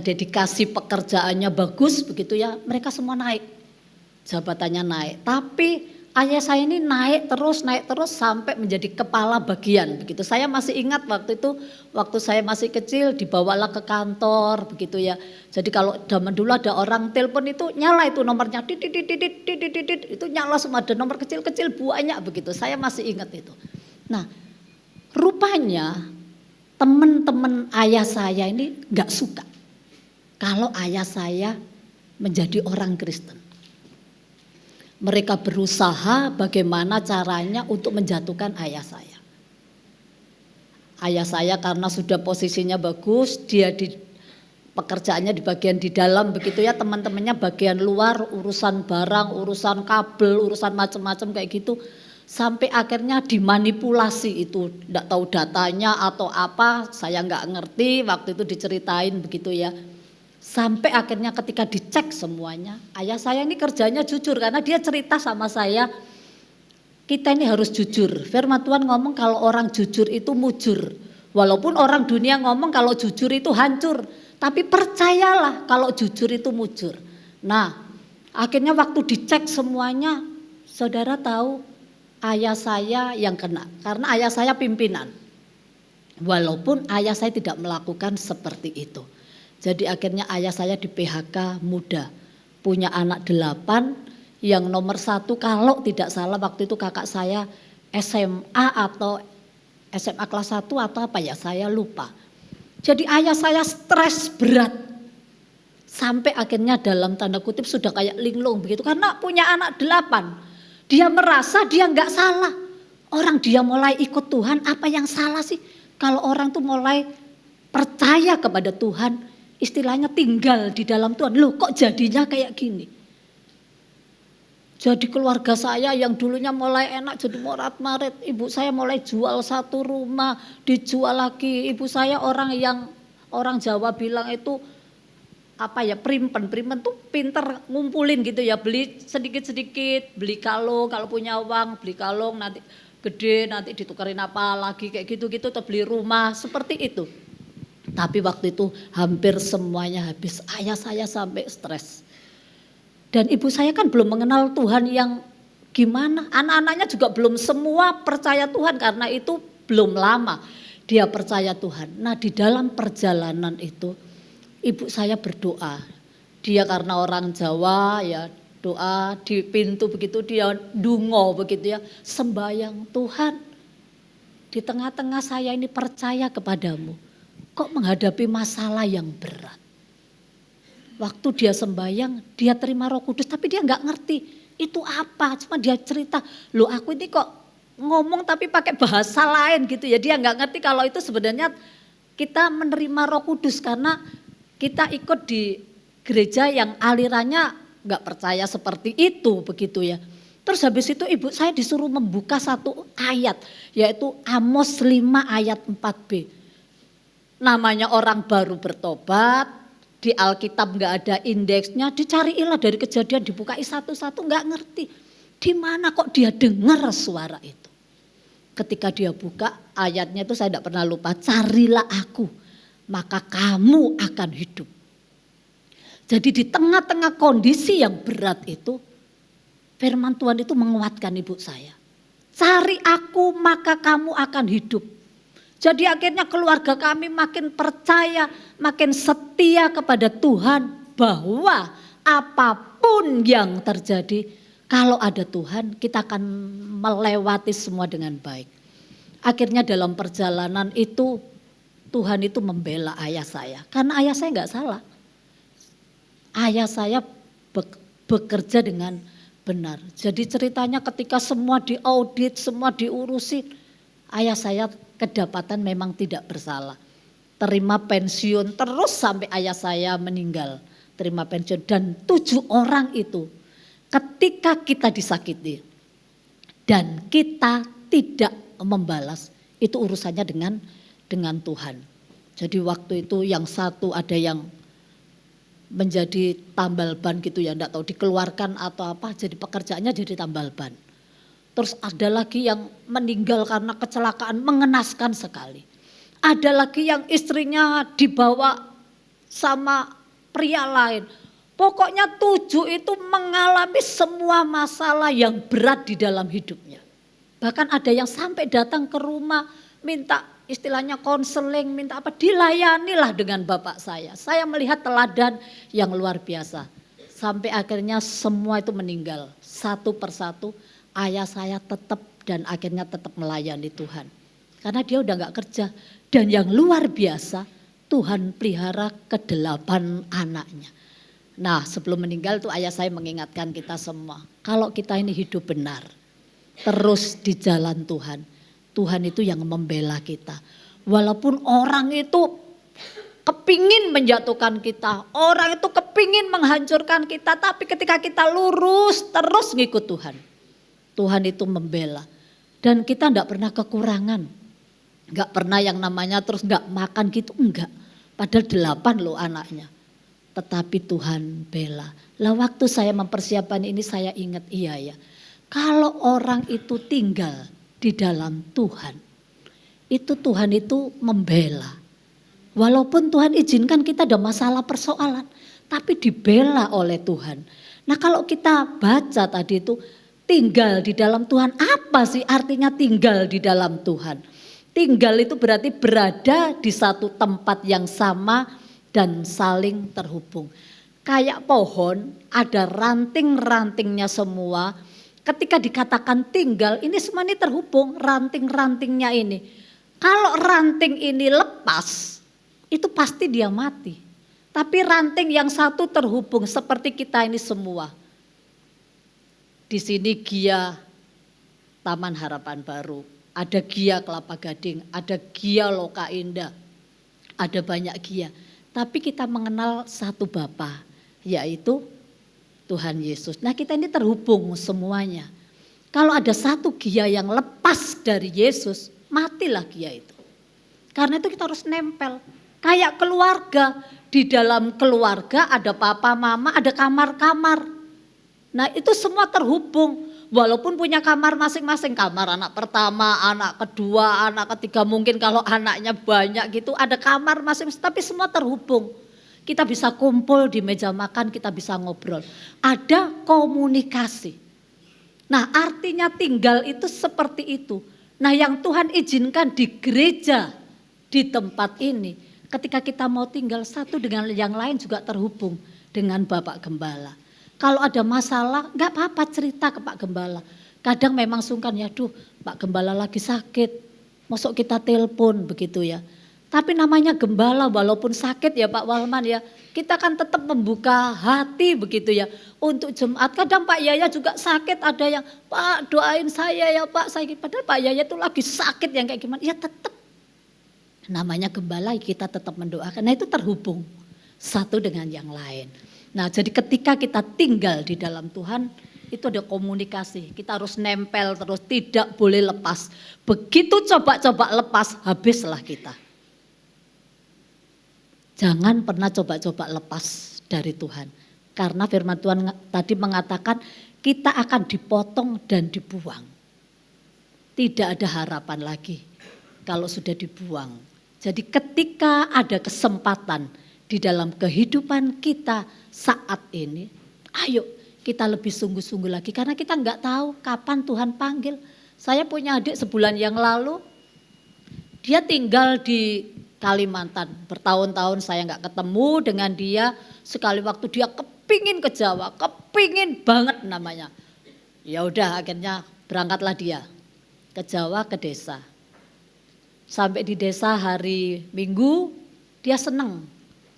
dedikasi pekerjaannya bagus begitu ya. Mereka semua naik. Jabatannya naik. Tapi ayah saya ini naik terus sampai menjadi kepala bagian begitu. Saya masih ingat waktu itu, waktu saya masih kecil dibawalah ke kantor begitu ya. Jadi kalau zaman dulu ada orang telepon itu nyala itu nomornya, itu nyala semua, ada nomor kecil-kecil banyak begitu. Saya masih ingat itu. Nah, rupanya teman-teman ayah saya ini nggak suka kalau ayah saya menjadi orang Kristen. Mereka berusaha bagaimana caranya untuk menjatuhkan ayah saya. Ayah saya karena sudah posisinya bagus, dia pekerjaannya di bagian di dalam begitu ya, teman-temannya bagian luar, urusan barang, urusan kabel, urusan macam-macam kayak gitu. Sampai akhirnya dimanipulasi itu, enggak tahu datanya atau apa, saya enggak ngerti, waktu itu diceritain begitu ya. Sampai akhirnya ketika dicek semuanya, ayah saya ini kerjanya jujur karena dia cerita sama saya, kita ini harus jujur. Firman Tuhan ngomong kalau orang jujur itu mujur. Walaupun orang dunia ngomong kalau jujur itu hancur, tapi percayalah kalau jujur itu mujur. Nah, akhirnya waktu dicek semuanya, saudara tahu ayah saya yang kena karena ayah saya pimpinan. Walaupun ayah saya tidak melakukan seperti itu. Jadi akhirnya ayah saya di PHK muda, punya anak 8, yang nomor 1 kalau tidak salah waktu itu kakak saya SMA atau SMA kelas 1 atau apa ya saya lupa. Jadi ayah saya stres berat, sampai akhirnya dalam tanda kutip sudah kayak linglung begitu karena punya anak 8. Dia merasa dia nggak salah, orang dia mulai ikut Tuhan, apa yang salah sih kalau orang tuh mulai percaya kepada Tuhan. Istilahnya tinggal di dalam Tuhan. Loh kok jadinya kayak gini? Jadi keluarga saya yang dulunya mulai enak jadi morat-marit. Ibu saya mulai jual 1 rumah, dijual lagi. Ibu saya orang Jawa bilang itu primpen tuh pinter ngumpulin gitu ya. Beli sedikit-sedikit, beli kalung, kalau punya uang beli kalung, nanti gede nanti ditukarin apa lagi kayak gitu-gitu, atau beli rumah seperti itu. Tapi waktu itu hampir semuanya habis, ayah saya sampai stres. Dan ibu saya kan belum mengenal Tuhan yang gimana, anak-anaknya juga belum semua percaya Tuhan karena itu belum lama dia percaya Tuhan. Nah di dalam perjalanan itu ibu saya berdoa, dia karena orang Jawa ya doa di pintu begitu dia dungo begitu ya, sembayang, Tuhan di tengah-tengah saya ini percaya kepadamu. Kok menghadapi masalah yang berat. Waktu dia sembahyang, dia terima Roh Kudus, tapi dia nggak ngerti itu apa. Cuma dia cerita, loh aku ini kok ngomong tapi pakai bahasa lain gitu ya. Dia nggak ngerti kalau itu sebenarnya kita menerima Roh Kudus karena kita ikut di gereja yang alirannya nggak percaya seperti itu begitu ya. Terus habis itu ibu saya disuruh membuka 1 ayat, yaitu Amos 5 ayat 4b. Namanya orang baru bertobat, di Alkitab nggak ada indeksnya, dicarilah dari Kejadian, dibukai satu-satu, nggak ngerti. Di mana kok dia dengar suara itu. Ketika dia buka ayatnya itu saya tidak pernah lupa, carilah aku, maka kamu akan hidup. Jadi di tengah-tengah kondisi yang berat itu, firman Tuhan itu menguatkan ibu saya. Cari aku maka kamu akan hidup. Jadi akhirnya keluarga kami makin percaya, makin setia kepada Tuhan bahwa apapun yang terjadi, kalau ada Tuhan kita akan melewati semua dengan baik. Akhirnya dalam perjalanan itu Tuhan itu membela ayah saya, karena ayah saya nggak salah. ayah saya bekerja dengan benar. Jadi ceritanya ketika semua diaudit, semua diurusin, ayah saya kedapatan memang tidak bersalah. Terima pensiun terus sampai ayah saya meninggal. Terima pensiun dan 7 orang itu ketika kita disakiti dan kita tidak membalas, itu urusannya dengan Tuhan. Jadi waktu itu yang satu ada yang menjadi tambal ban gitu ya, enggak tahu dikeluarkan atau apa, jadi pekerjaannya jadi tambal ban. Terus ada lagi yang meninggal karena kecelakaan mengenaskan sekali. Ada lagi yang istrinya dibawa sama pria lain. Pokoknya 7 itu mengalami semua masalah yang berat di dalam hidupnya. Bahkan ada yang sampai datang ke rumah minta istilahnya konseling, minta apa, dilayanilah dengan bapak saya. Saya melihat teladan yang luar biasa. Sampai akhirnya semua itu meninggal. Satu persatu ayah saya tetap dan akhirnya tetap melayani Tuhan. Karena dia udah gak kerja. Dan yang luar biasa, Tuhan pelihara ke-8 anaknya. Nah, sebelum meninggal tuh ayah saya mengingatkan kita semua, kalau kita ini hidup benar, terus di jalan Tuhan, Tuhan itu yang membela kita. Walaupun orang itu kepingin menjatuhkan kita, orang itu kepingin menghancurkan kita, tapi ketika kita lurus terus ngikut Tuhan, Tuhan itu membela. Dan kita enggak pernah kekurangan. Enggak pernah yang namanya terus enggak makan gitu, enggak. Padahal 8 loh anaknya. Tetapi Tuhan bela. Lah waktu saya mempersiapkan ini saya ingat iya ya. Kalau orang itu tinggal di dalam Tuhan, itu Tuhan itu membela. Walaupun Tuhan izinkan kita ada masalah persoalan, tapi dibela oleh Tuhan. Nah kalau kita baca tadi itu tinggal di dalam Tuhan, apa sih artinya tinggal di dalam Tuhan? Tinggal itu berarti berada di satu tempat yang sama dan saling terhubung. Kayak pohon ada ranting-rantingnya semua. Ketika dikatakan tinggal, ini semua ini terhubung ranting-rantingnya ini. Kalau ranting ini lepas, itu pasti dia mati. Tapi ranting yang satu terhubung seperti kita ini semua. Di sini Gia Taman Harapan Baru, ada Gia Kelapa Gading, ada Gia Loka Indah, ada banyak Gia. Tapi kita mengenal satu Bapa, yaitu Tuhan Yesus. Nah kita ini terhubung semuanya. Kalau ada satu Gia yang lepas dari Yesus, matilah Gia itu. Karena itu kita harus nempel. Kayak keluarga, di dalam keluarga ada papa, mama, ada kamar-kamar. Nah itu semua terhubung. Walaupun punya kamar masing-masing, kamar anak pertama, anak kedua, anak ketiga, mungkin kalau anaknya banyak gitu ada kamar masing-masing, tapi semua terhubung. Kita bisa kumpul di meja makan, kita bisa ngobrol. Ada komunikasi. Nah artinya tinggal itu seperti itu. Nah yang Tuhan izinkan di gereja, di tempat ini, ketika kita mau tinggal satu dengan yang lain juga terhubung dengan Bapak Gembala. Kalau ada masalah enggak apa-apa cerita ke Pak Gembala. Kadang memang sungkan ya, duh Pak Gembala lagi sakit, masuk kita telepon begitu ya. Tapi namanya Gembala walaupun sakit ya Pak Walman ya, kita kan tetap membuka hati begitu ya. Untuk jemaat kadang Pak Yaya juga sakit, ada yang Pak doain saya ya Pak, saya padahal Pak Yaya itu lagi sakit yang kayak gimana, ya tetap. Namanya Gembala kita tetap mendoakan, nah itu terhubung satu dengan yang lain. Nah jadi ketika kita tinggal di dalam Tuhan itu ada komunikasi, kita harus nempel terus, tidak boleh lepas. Begitu coba-coba lepas, habislah kita. Jangan pernah coba-coba lepas dari Tuhan. Karena firman Tuhan tadi mengatakan kita akan dipotong dan dibuang. Tidak ada harapan lagi kalau sudah dibuang. Jadi ketika ada kesempatan di dalam kehidupan kita saat ini, ayo kita lebih sungguh-sungguh lagi. Karena kita enggak tahu kapan Tuhan panggil. Saya punya adik sebulan yang lalu, dia tinggal di Kalimantan. Bertahun-tahun saya enggak ketemu dengan dia. Sekali waktu dia kepingin ke Jawa, kepingin banget namanya. Ya udah akhirnya berangkatlah dia ke Jawa, ke desa. Sampai di desa hari Minggu dia senang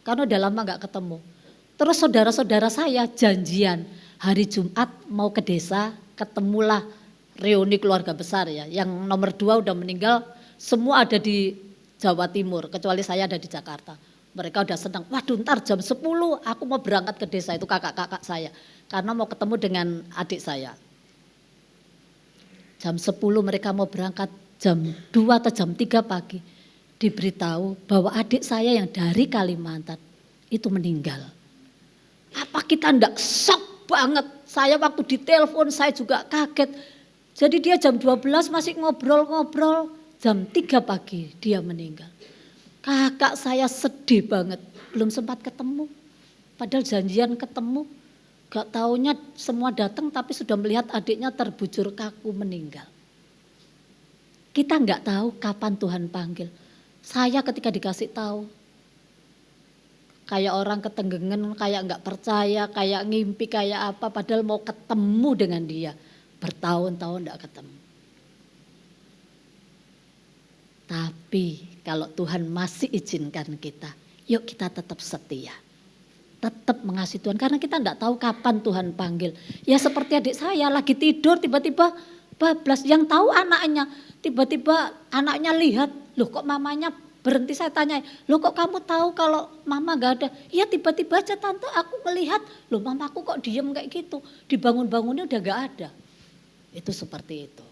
karena udah lama enggak ketemu. Terus saudara-saudara saya janjian hari Jumat mau ke desa, ketemulah reuni keluarga besar ya. Yang nomor 2 udah meninggal, semua ada di Jawa Timur, kecuali saya ada di Jakarta. Mereka udah senang, waduh ntar jam 10 aku mau berangkat ke desa, itu kakak-kakak saya. Karena mau ketemu dengan adik saya. Jam 10 mereka mau berangkat, jam 2 atau jam 3 pagi. Diberitahu bahwa adik saya yang dari Kalimantan itu meninggal. Apa kita enggak shock banget? Saya waktu ditelepon saya juga kaget. Jadi dia jam 12 masih ngobrol-ngobrol, jam 3 pagi dia meninggal. Kakak saya sedih banget, belum sempat ketemu. Padahal janjian ketemu, gak taunya semua datang tapi sudah melihat adiknya terbujur kaku meninggal. Kita enggak tahu kapan Tuhan panggil. Saya ketika dikasih tahu, kayak orang ketenggengan, kayak nggak percaya, kayak ngimpi, kayak apa. Padahal mau ketemu dengan dia. Bertahun-tahun nggak ketemu. Tapi kalau Tuhan masih izinkan kita, yuk kita tetap setia. Tetap mengasihi Tuhan. Karena kita nggak tahu kapan Tuhan panggil. Ya seperti adik saya lagi tidur tiba-tiba bablas. Yang tahu anaknya, tiba-tiba anaknya lihat, loh kok mamanya berhenti, saya tanya, loh kok kamu tahu kalau mama gak ada? Ya tiba-tiba aja tante aku melihat, loh mamaku kok diem kayak gitu. Dibangun-bangunnya udah gak ada. Itu seperti itu.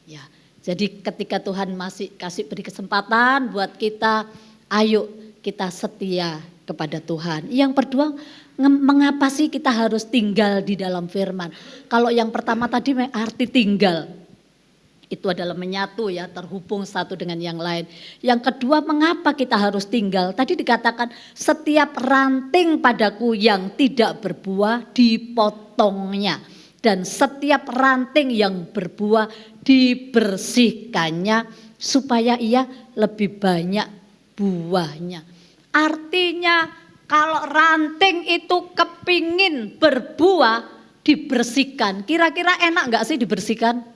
Ya, jadi ketika Tuhan masih kasih beri kesempatan buat kita, ayo kita setia kepada Tuhan. Yang kedua, mengapa sih kita harus tinggal di dalam firman? Kalau yang pertama tadi arti tinggal. Itu adalah menyatu ya, terhubung satu dengan yang lain. Yang kedua, mengapa kita harus tinggal? Tadi dikatakan setiap ranting padaku yang tidak berbuah dipotongnya. Dan setiap ranting yang berbuah dibersihkannya supaya ia lebih banyak buahnya. Artinya kalau ranting itu kepingin berbuah dibersihkan. Kira-kira enak gak sih dibersihkan?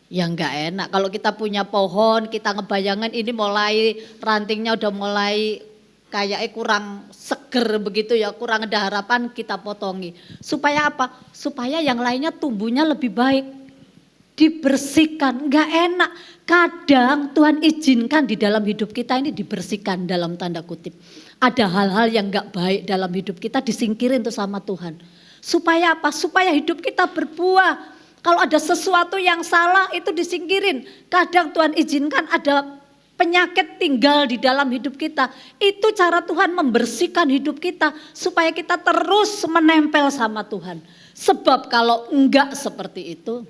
Ya enggak enak, kalau kita punya pohon, kita ngebayangin ini mulai rantingnya udah mulai kayaknya kurang seger begitu ya, kurang ada harapan, kita potongi. Supaya apa? Supaya yang lainnya tumbuhnya lebih baik. Dibersihkan, enggak enak. Kadang Tuhan izinkan di dalam hidup kita ini dibersihkan dalam tanda kutip. Ada hal-hal yang enggak baik dalam hidup kita disingkirin tuh sama Tuhan. Supaya apa? Supaya hidup kita berbuah. Kalau ada sesuatu yang salah itu disingkirin. Kadang Tuhan izinkan ada penyakit tinggal di dalam hidup kita. Itu cara Tuhan membersihkan hidup kita supaya kita terus menempel sama Tuhan. Sebab kalau enggak seperti itu,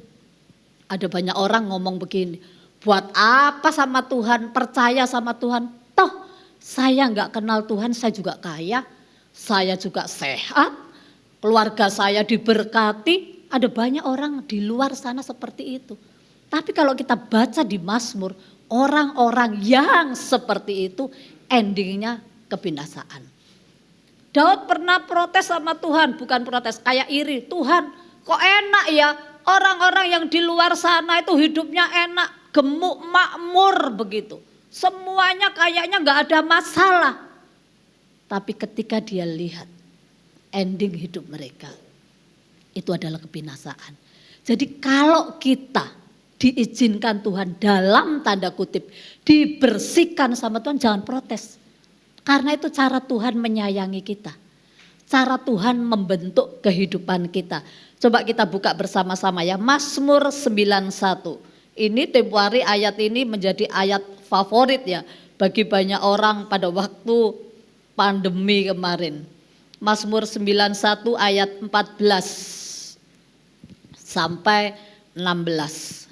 ada banyak orang ngomong begini, buat apa sama Tuhan, percaya sama Tuhan. Toh saya enggak kenal Tuhan, saya juga kaya, saya juga sehat, keluarga saya diberkati. Ada banyak orang di luar sana seperti itu. Tapi kalau kita baca di Mazmur, orang-orang yang seperti itu endingnya kebinasaan. Daud pernah protes sama Tuhan, bukan protes, kayak iri. Tuhan kok enak ya orang-orang yang di luar sana itu hidupnya enak, gemuk, makmur begitu. Semuanya kayaknya gak ada masalah. Tapi ketika dia lihat ending hidup mereka, itu adalah kebinasaan. Jadi kalau kita diizinkan Tuhan dalam tanda kutip dibersihkan sama Tuhan, jangan protes. Karena itu cara Tuhan menyayangi kita. Cara Tuhan membentuk kehidupan kita. Coba kita buka bersama-sama ya, Mazmur 91. Ini tempo hari ayat ini menjadi ayat favorit ya bagi banyak orang pada waktu pandemi kemarin. Mazmur 91 ayat 14 sampai 16.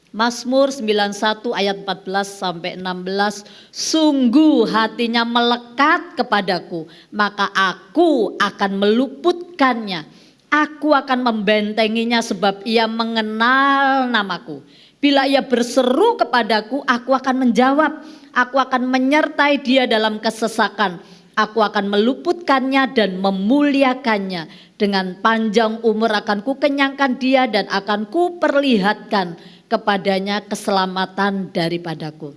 Mazmur 91 ayat 14 sampai 16. Sungguh hatinya melekat kepadaku, maka aku akan meluputkannya. Aku akan membentenginya sebab ia mengenal namaku. Bila ia berseru kepadaku, aku akan menjawab. Aku akan menyertai dia dalam kesesakan. Aku akan meluputkannya dan memuliakannya. Dengan panjang umur akan kukenyangkan dia dan akan kuperlihatkan kepadanya keselamatan daripadaku.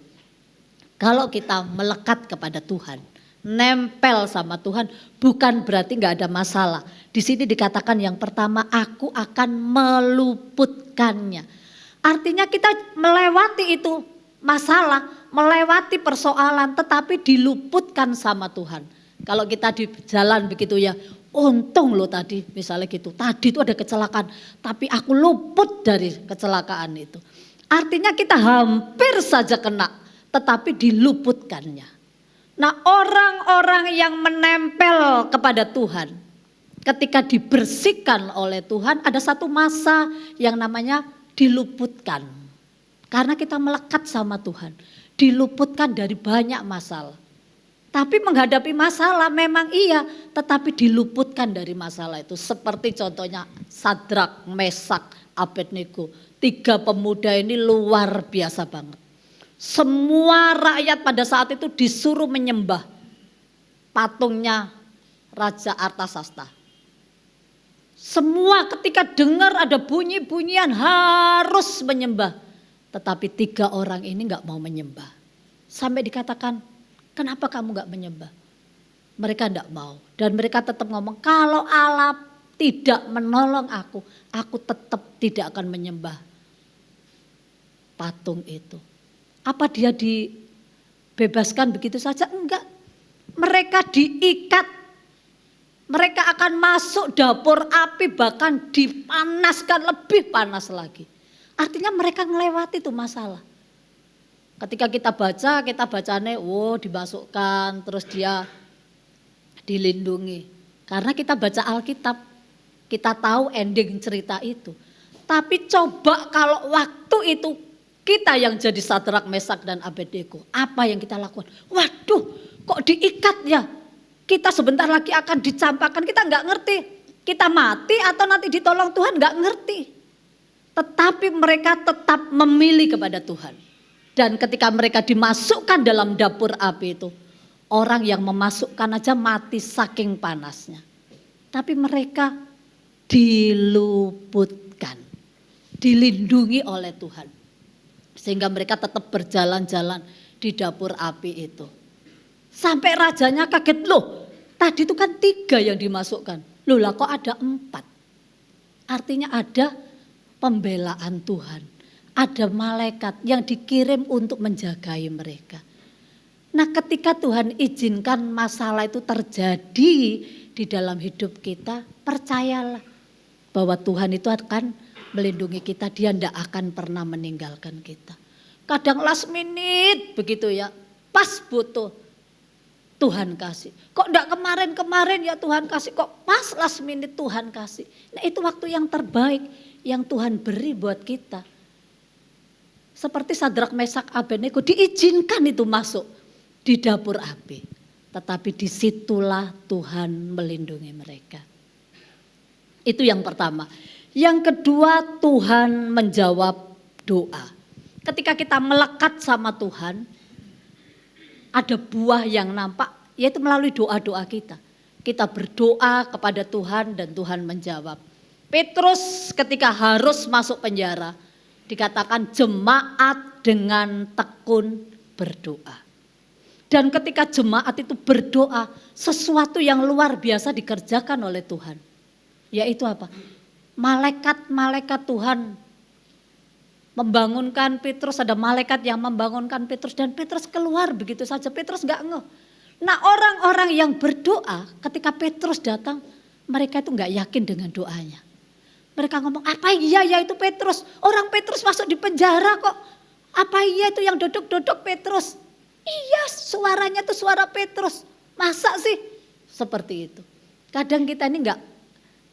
Kalau kita melekat kepada Tuhan, nempel sama Tuhan, bukan berarti nggak ada masalah. Di sini dikatakan yang pertama, aku akan meluputkannya. Artinya kita melewati itu masalah, melewati persoalan, tetapi diluputkan sama Tuhan. Kalau kita di jalan begitu ya, untung loh tadi misalnya gitu, tadi itu ada kecelakaan, tapi aku luput dari kecelakaan itu. Artinya kita hampir saja kena, tetapi diluputkannya. Nah, orang-orang yang menempel kepada Tuhan, ketika dibersihkan oleh Tuhan, ada satu masa yang namanya diluputkan. Karena kita melekat sama Tuhan, diluputkan dari banyak masalah. Tapi menghadapi masalah memang iya, tetapi diluputkan dari masalah itu. Seperti contohnya Sadrak, Mesak, Abednego. 3 pemuda ini luar biasa banget. Semua rakyat pada saat itu disuruh menyembah patungnya Raja Artasasta. Semua ketika dengar ada bunyi-bunyian harus menyembah. Tetapi 3 orang ini gak mau menyembah. Sampai dikatakan, kenapa kamu gak menyembah? Mereka gak mau. Dan mereka tetap ngomong, kalau Allah tidak menolong aku tetap tidak akan menyembah patung itu. Apa dia dibebaskan begitu saja? Enggak. Mereka diikat. Mereka akan masuk dapur api, bahkan dipanaskan lebih panas lagi. Artinya mereka melewati itu masalah. Ketika kita bacanya, dimasukkan, terus dia dilindungi. Karena kita baca Alkitab, kita tahu ending cerita itu. Tapi coba kalau waktu itu kita yang jadi Sadrak, Mesak dan Abednego, apa yang kita lakukan? Waduh, kok diikat ya? Kita sebentar lagi akan dicampakkan, kita nggak ngerti. Kita mati atau nanti ditolong Tuhan nggak ngerti. Tetapi mereka tetap memilih kepada Tuhan. Dan ketika mereka dimasukkan dalam dapur api itu, orang yang memasukkan aja mati saking panasnya. Tapi mereka diluputkan, dilindungi oleh Tuhan. Sehingga mereka tetap berjalan-jalan di dapur api itu. Sampai rajanya kaget, loh tadi itu kan 3 yang dimasukkan. Loh lah kok ada 4. Artinya ada pembelaan Tuhan. Ada malaikat yang dikirim untuk menjagai mereka. Nah, ketika Tuhan izinkan masalah itu terjadi di dalam hidup kita, percayalah bahwa Tuhan itu akan melindungi kita, dia tidak akan pernah meninggalkan kita. Kadang last minute begitu ya, pas butuh Tuhan kasih. Kok enggak kemarin-kemarin ya Tuhan kasih, kok pas last minute Tuhan kasih. Nah, itu waktu yang terbaik yang Tuhan beri buat kita. Seperti Sadrak, Mesak, Abednego diizinkan itu masuk di dapur api. Tetapi disitulah Tuhan melindungi mereka. Itu yang pertama. Yang kedua, Tuhan menjawab doa. Ketika kita melekat sama Tuhan, ada buah yang nampak, yaitu melalui doa-doa kita. Kita berdoa kepada Tuhan dan Tuhan menjawab. Petrus ketika harus masuk penjara, dikatakan jemaat dengan tekun berdoa. Dan ketika jemaat itu berdoa, sesuatu yang luar biasa dikerjakan oleh Tuhan. Yaitu apa? Malaikat-malaikat Tuhan membangunkan Petrus, ada malaikat yang membangunkan Petrus dan Petrus keluar begitu saja, Petrus gak ngeh. Nah, orang-orang yang berdoa ketika Petrus datang, mereka itu gak yakin dengan doanya. Mereka ngomong, apa iya ya itu Petrus, orang Petrus masuk di penjara kok, apa iya itu yang duduk-duduk Petrus. Iya, suaranya itu suara Petrus, masa sih seperti itu. Kadang kita ini gak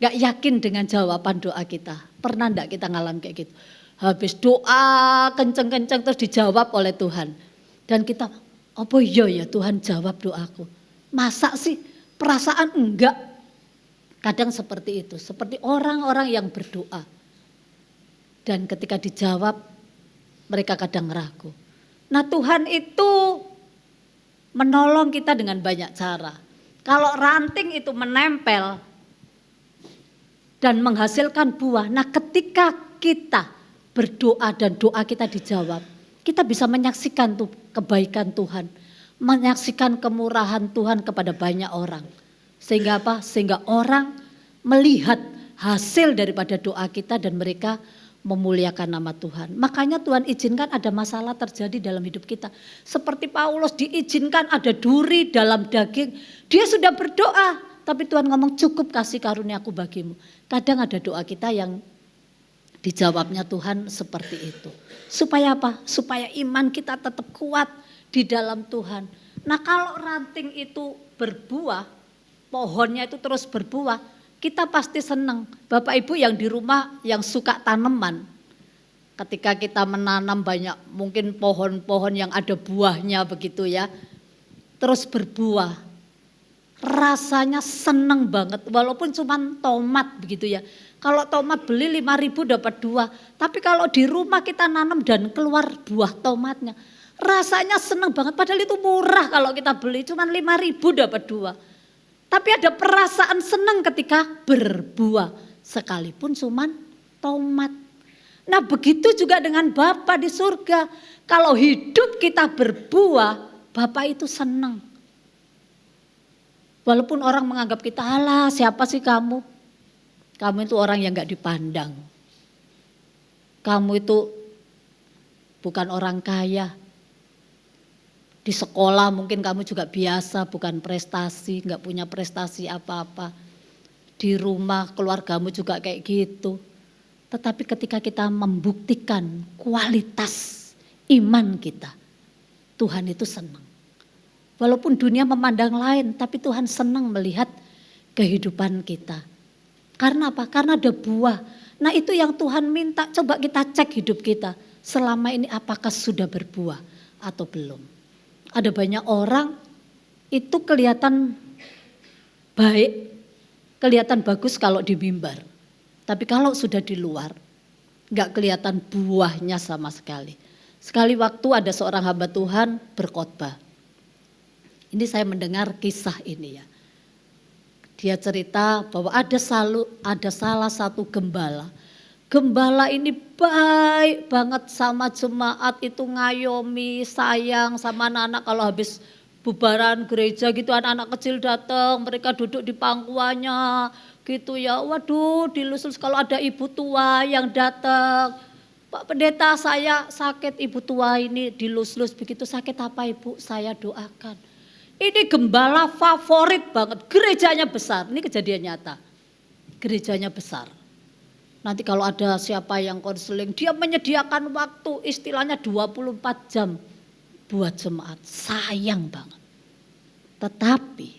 yakin dengan jawaban doa kita. Pernah enggak kita ngalamin kayak gitu? Habis doa kenceng-kenceng terus dijawab oleh Tuhan. Dan kita, apa iya ya Tuhan jawab doaku. Masa sih? Perasaan enggak. Kadang seperti itu. Seperti orang-orang yang berdoa. Dan ketika dijawab mereka kadang ragu. Nah, Tuhan itu menolong kita dengan banyak cara. Kalau ranting itu menempel dan menghasilkan buah. Nah, ketika kita berdoa dan doa kita dijawab, kita bisa menyaksikan tuh kebaikan Tuhan menyaksikan kemurahan Tuhan kepada banyak orang. Sehingga apa? Sehingga orang melihat hasil daripada doa kita dan mereka memuliakan nama Tuhan. Makanya Tuhan izinkan ada masalah terjadi dalam hidup kita. Seperti Paulus diizinkan ada duri dalam daging. Dia sudah berdoa, tapi Tuhan ngomong cukup kasih karuniaku bagimu. Kadang ada doa kita yang dijawabnya Tuhan seperti itu. Supaya apa? Supaya iman kita tetap kuat di dalam Tuhan. Nah kalau ranting itu berbuah, pohonnya itu terus berbuah, kita pasti senang. Bapak Ibu yang di rumah yang suka tanaman, ketika kita menanam banyak mungkin pohon-pohon yang ada buahnya begitu ya, terus berbuah, rasanya senang banget walaupun cuma tomat begitu ya. Kalau tomat beli 5.000 dapat 2, tapi kalau di rumah kita nanam dan keluar buah tomatnya, rasanya senang banget. Padahal itu murah kalau kita beli, cuma 5.000 dapat 2. Tapi ada perasaan senang ketika berbuah, sekalipun cuma tomat. Nah begitu juga dengan Bapa di surga. Kalau hidup kita berbuah, Bapa itu senang. Walaupun orang menganggap kita, alah siapa sih kamu? Kamu itu orang yang gak dipandang. Kamu itu bukan orang kaya. Di sekolah mungkin kamu juga biasa, bukan prestasi, gak punya prestasi apa-apa. Di rumah keluargamu juga kayak gitu. Tetapi ketika kita membuktikan kualitas iman kita, Tuhan itu senang. Walaupun dunia memandang lain, tapi Tuhan senang melihat kehidupan kita. Karena apa? Karena ada buah. Nah itu yang Tuhan minta, coba kita cek hidup kita. Selama ini apakah sudah berbuah atau belum? Ada banyak orang itu kelihatan baik, kelihatan bagus kalau di mimbar. Tapi kalau sudah di luar, gak kelihatan buahnya sama sekali. Sekali waktu ada seorang hamba Tuhan berkhotbah. Ini saya mendengar kisah ini ya. Dia cerita bahwa ada salah satu gembala. Gembala ini baik banget sama jemaat, itu ngayomi, sayang sama anak-anak. Kalau habis bubaran gereja gitu anak-anak kecil datang, mereka duduk di pangkuannya gitu ya. Waduh dilus-lus kalau ada ibu tua yang datang. Pak Pendeta saya sakit, ibu tua ini dilus-lus begitu. Sakit apa ibu? Saya doakan. Ini gembala favorit banget, gerejanya besar. Ini kejadian nyata, gerejanya besar. Nanti kalau ada siapa yang konseling, dia menyediakan waktu istilahnya 24 jam buat jemaat. Sayang banget. Tetapi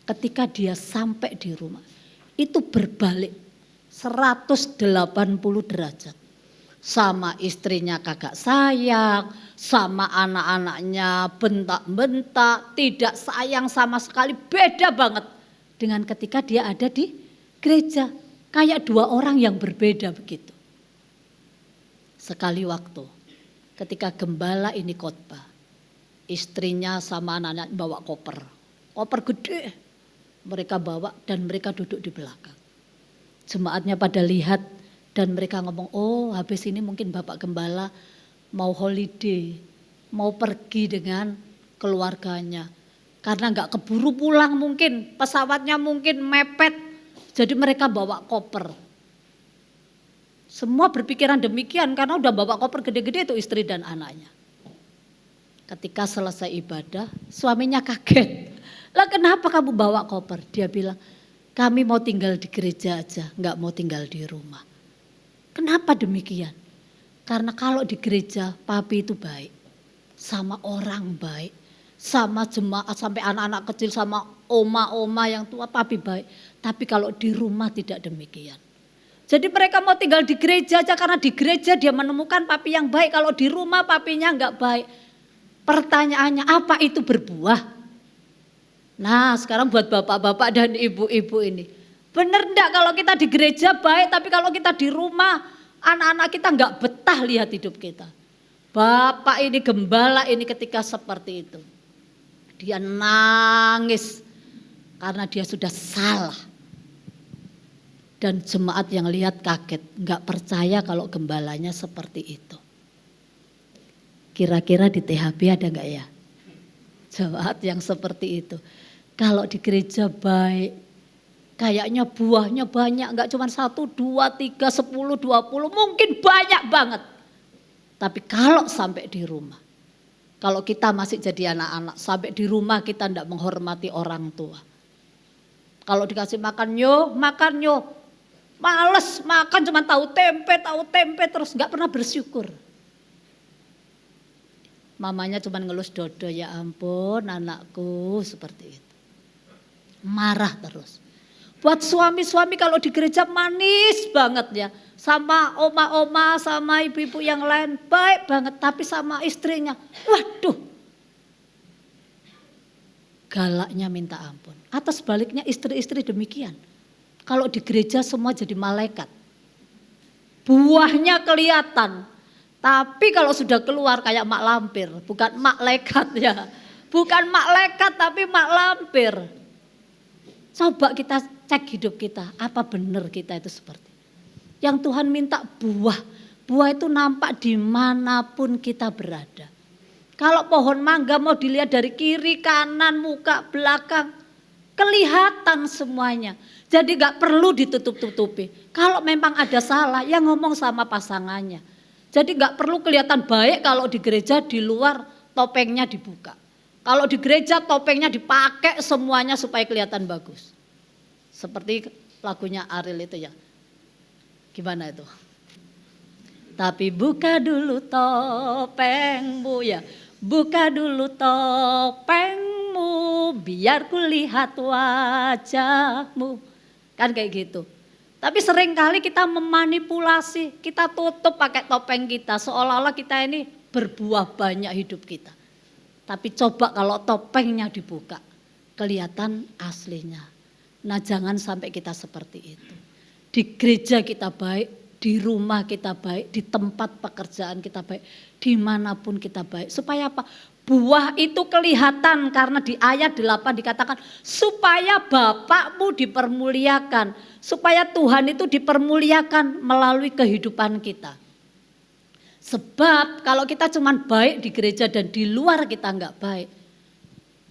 ketika dia sampai di rumah, itu berbalik 180 derajat. Sama istrinya kagak sayang, sama anak-anaknya bentak-bentak, tidak sayang sama sekali, beda banget dengan ketika dia ada di gereja. Kayak dua orang yang berbeda begitu. Sekali waktu ketika gembala ini khotbah, istrinya sama anak-anak bawa koper gede, mereka bawa dan mereka duduk di belakang. Jemaatnya pada lihat dan mereka ngomong, oh habis ini mungkin Bapak Gembala mau holiday, mau pergi dengan keluarganya. Karena gak keburu pulang mungkin, pesawatnya mungkin mepet, jadi mereka bawa koper. Semua berpikiran demikian karena udah bawa koper gede-gede itu istri dan anaknya. Ketika selesai ibadah, suaminya kaget. Lah kenapa kamu bawa koper? Dia bilang, kami mau tinggal di gereja aja, gak mau tinggal di rumah. Kenapa demikian? Karena kalau di gereja papi itu baik, sama orang baik, sama jemaat, sampai anak-anak kecil, sama oma-oma yang tua papi baik. Tapi kalau di rumah tidak demikian. Jadi mereka mau tinggal di gereja aja karena di gereja dia menemukan papi yang baik. Kalau di rumah papinya enggak baik. Pertanyaannya apa itu berbuah? Nah sekarang buat bapak-bapak dan ibu-ibu ini. Bener enggak kalau kita di gereja baik tapi kalau kita di rumah anak-anak kita enggak betah lihat hidup kita. Bapak ini gembala ini ketika seperti itu. Dia nangis karena dia sudah salah. Dan jemaat yang lihat kaget, enggak percaya kalau gembalanya seperti itu. Kira-kira di THB ada enggak ya? jemaat yang seperti itu. Kalau di gereja baik, kayaknya buahnya banyak, enggak cuma 1, 2, 3, 10, 20, mungkin banyak banget. Tapi kalau sampai di rumah, kalau kita masih jadi anak-anak, sampai di rumah kita enggak menghormati orang tua. Kalau dikasih makan yo, males makan cuma tahu tempe terus enggak pernah bersyukur. Mamanya cuma ngelus dodo, ya ampun anakku seperti itu. Marah terus. Buat suami-suami kalau di gereja manis banget ya. Sama oma-oma, sama ibu-ibu yang lain baik banget. Tapi sama istrinya, waduh. Galaknya minta ampun. Atau sebaliknya istri-istri demikian. Kalau di gereja semua jadi malaikat. Buahnya kelihatan. Tapi kalau sudah keluar kayak mak lampir. Bukan mak lekat ya. Bukan mak lekat tapi mak lampir. Coba kita cek hidup kita, apa benar kita itu seperti. Yang Tuhan minta buah, buah itu nampak dimanapun kita berada. Kalau pohon mangga mau dilihat dari kiri, kanan, muka, belakang, kelihatan semuanya. Jadi gak perlu ditutup-tutupi. Kalau memang ada salah, ya ngomong sama pasangannya. Jadi gak perlu kelihatan baik kalau di gereja, di luar topengnya dibuka. Kalau di gereja topengnya dipakai semuanya supaya kelihatan bagus. Seperti lagunya Ariel itu ya. Gimana itu? Tapi buka dulu topengmu ya. Buka dulu topengmu biar kulihat wajahmu. Kan kayak gitu. Tapi seringkali kita memanipulasi. Kita tutup pakai topeng kita. Seolah-olah kita ini berbuah banyak hidup kita. Tapi coba kalau topengnya dibuka, kelihatan aslinya. Nah jangan sampai kita seperti itu. Di gereja kita baik, di rumah kita baik, di tempat pekerjaan kita baik, dimanapun kita baik. Supaya apa? Buah itu kelihatan karena di ayat 8 dikatakan supaya Bapakmu dipermuliakan. Supaya Tuhan itu dipermuliakan melalui kehidupan kita. Sebab kalau kita cuma baik di gereja dan di luar kita enggak baik.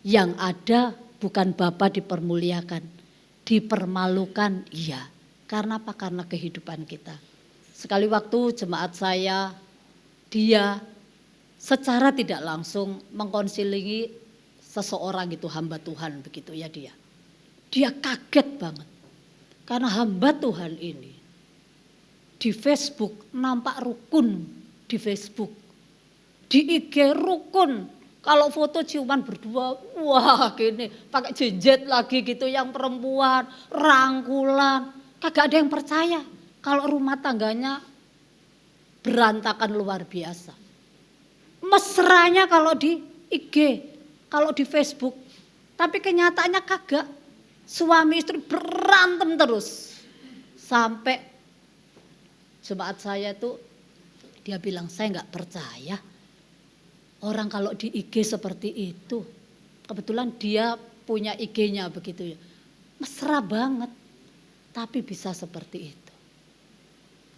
Yang ada bukan Bapa dipermuliakan, dipermalukan iya. Karena apa? Karena kehidupan kita. Sekali waktu jemaat saya, dia secara tidak langsung mengkonselingi seseorang itu hamba Tuhan begitu ya dia. Dia kaget banget. Karena hamba Tuhan ini di Facebook nampak rukun. Di Facebook, di IG rukun, kalau foto ciuman berdua, wah gini, pakai jenjet lagi gitu yang perempuan, rangkulan, kagak ada yang percaya kalau rumah tangganya berantakan luar biasa. Mesranya kalau di IG, kalau di Facebook, tapi kenyataannya kagak, suami istri berantem terus, sampai jemaat saya tuh dia bilang saya nggak percaya orang kalau di IG seperti itu. Kebetulan dia punya IG-nya begitu ya. Mesra banget. Tapi bisa seperti itu.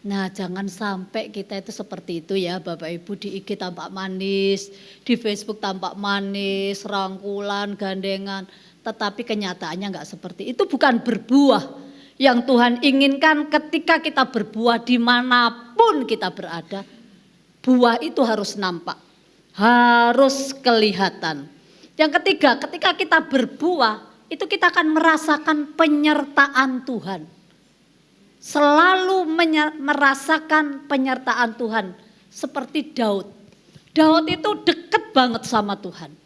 Nah jangan sampai kita itu seperti itu ya Bapak Ibu. Di IG tampak manis, di Facebook tampak manis, rangkulan, gandengan. Tetapi kenyataannya nggak seperti itu. Bukan berbuah. Yang Tuhan inginkan ketika kita berbuah dimanapun kita berada. Buah itu harus nampak, harus kelihatan. Yang ketiga, ketika kita berbuah, itu kita akan merasakan penyertaan Tuhan. Selalu merasakan penyertaan Tuhan. Seperti Daud. Daud itu dekat banget sama Tuhan.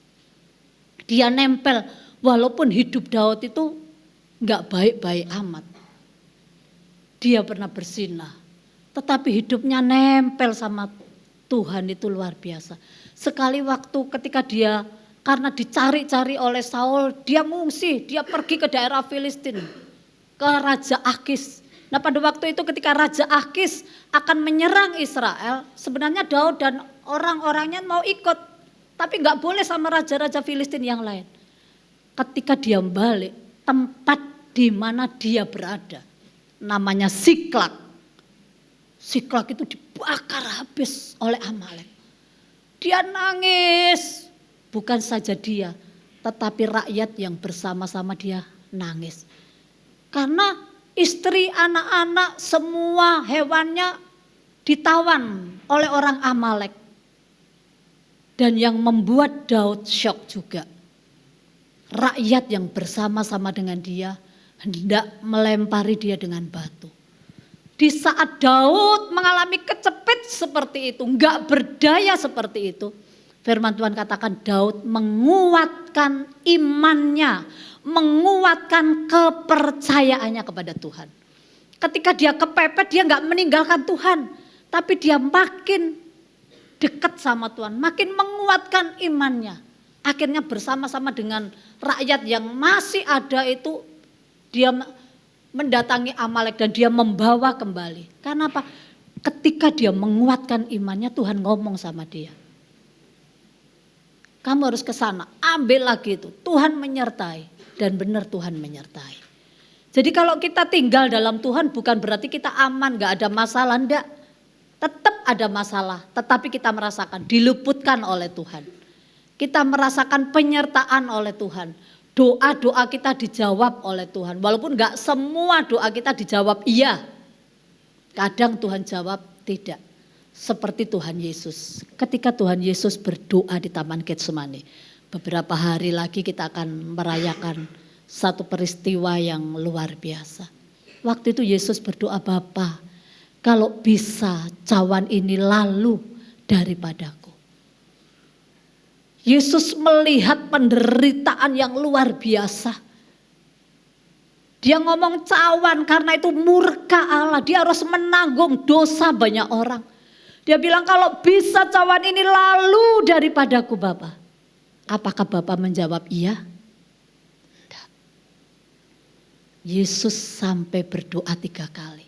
Dia nempel, walaupun hidup Daud itu gak baik-baik amat. Dia pernah berzinah, tetapi hidupnya nempel sama Tuhan itu luar biasa. Sekali waktu ketika dia karena dicari-cari oleh Saul, dia mengungsi, dia pergi ke daerah Filistin, ke Raja Akis. Nah pada waktu itu ketika Raja Akis akan menyerang Israel, sebenarnya Daud dan orang-orangnya mau ikut, tapi nggak boleh sama raja-raja Filistin yang lain. Ketika dia balik, tempat di mana dia berada, namanya Siklak. Siklak itu dibakar habis oleh Amalek. Dia nangis, bukan saja dia, tetapi rakyat yang bersama-sama dia nangis. Karena istri, anak-anak, semua hewannya ditawan oleh orang Amalek. Dan yang membuat Daud syok juga, rakyat yang bersama-sama dengan dia hendak melempari dia dengan batu. Di saat Daud mengalami kecepit seperti itu, enggak berdaya seperti itu, firman Tuhan katakan Daud menguatkan imannya, menguatkan kepercayaannya kepada Tuhan. Ketika dia kepepet, dia enggak meninggalkan Tuhan, tapi dia makin dekat sama Tuhan, makin menguatkan imannya. Akhirnya bersama-sama dengan rakyat yang masih ada itu, dia mendatangi Amalek dan dia membawa kembali. Karena apa? Ketika dia menguatkan imannya, Tuhan ngomong sama dia. Kamu harus ke sana, ambil lagi itu. Tuhan menyertai, dan benar Tuhan menyertai. Jadi kalau kita tinggal dalam Tuhan bukan berarti kita aman, gak ada masalah, enggak. Tetap ada masalah, tetapi kita merasakan diluputkan oleh Tuhan. Kita merasakan penyertaan oleh Tuhan. Doa-doa kita dijawab oleh Tuhan. Walaupun gak semua doa kita dijawab iya. Kadang Tuhan jawab tidak. Seperti Tuhan Yesus. Ketika Tuhan Yesus berdoa di Taman Getsemani. Beberapa hari lagi kita akan merayakan satu peristiwa yang luar biasa. Waktu itu Yesus berdoa, Bapa, kalau bisa cawan ini lalu daripadaku. Yesus melihat penderitaan yang luar biasa. Dia ngomong cawan karena itu murka Allah. Dia harus menanggung dosa banyak orang. Dia bilang kalau bisa cawan ini lalu daripadaku Bapa. Apakah Bapa menjawab iya? Tidak. Yesus sampai berdoa 3 kali.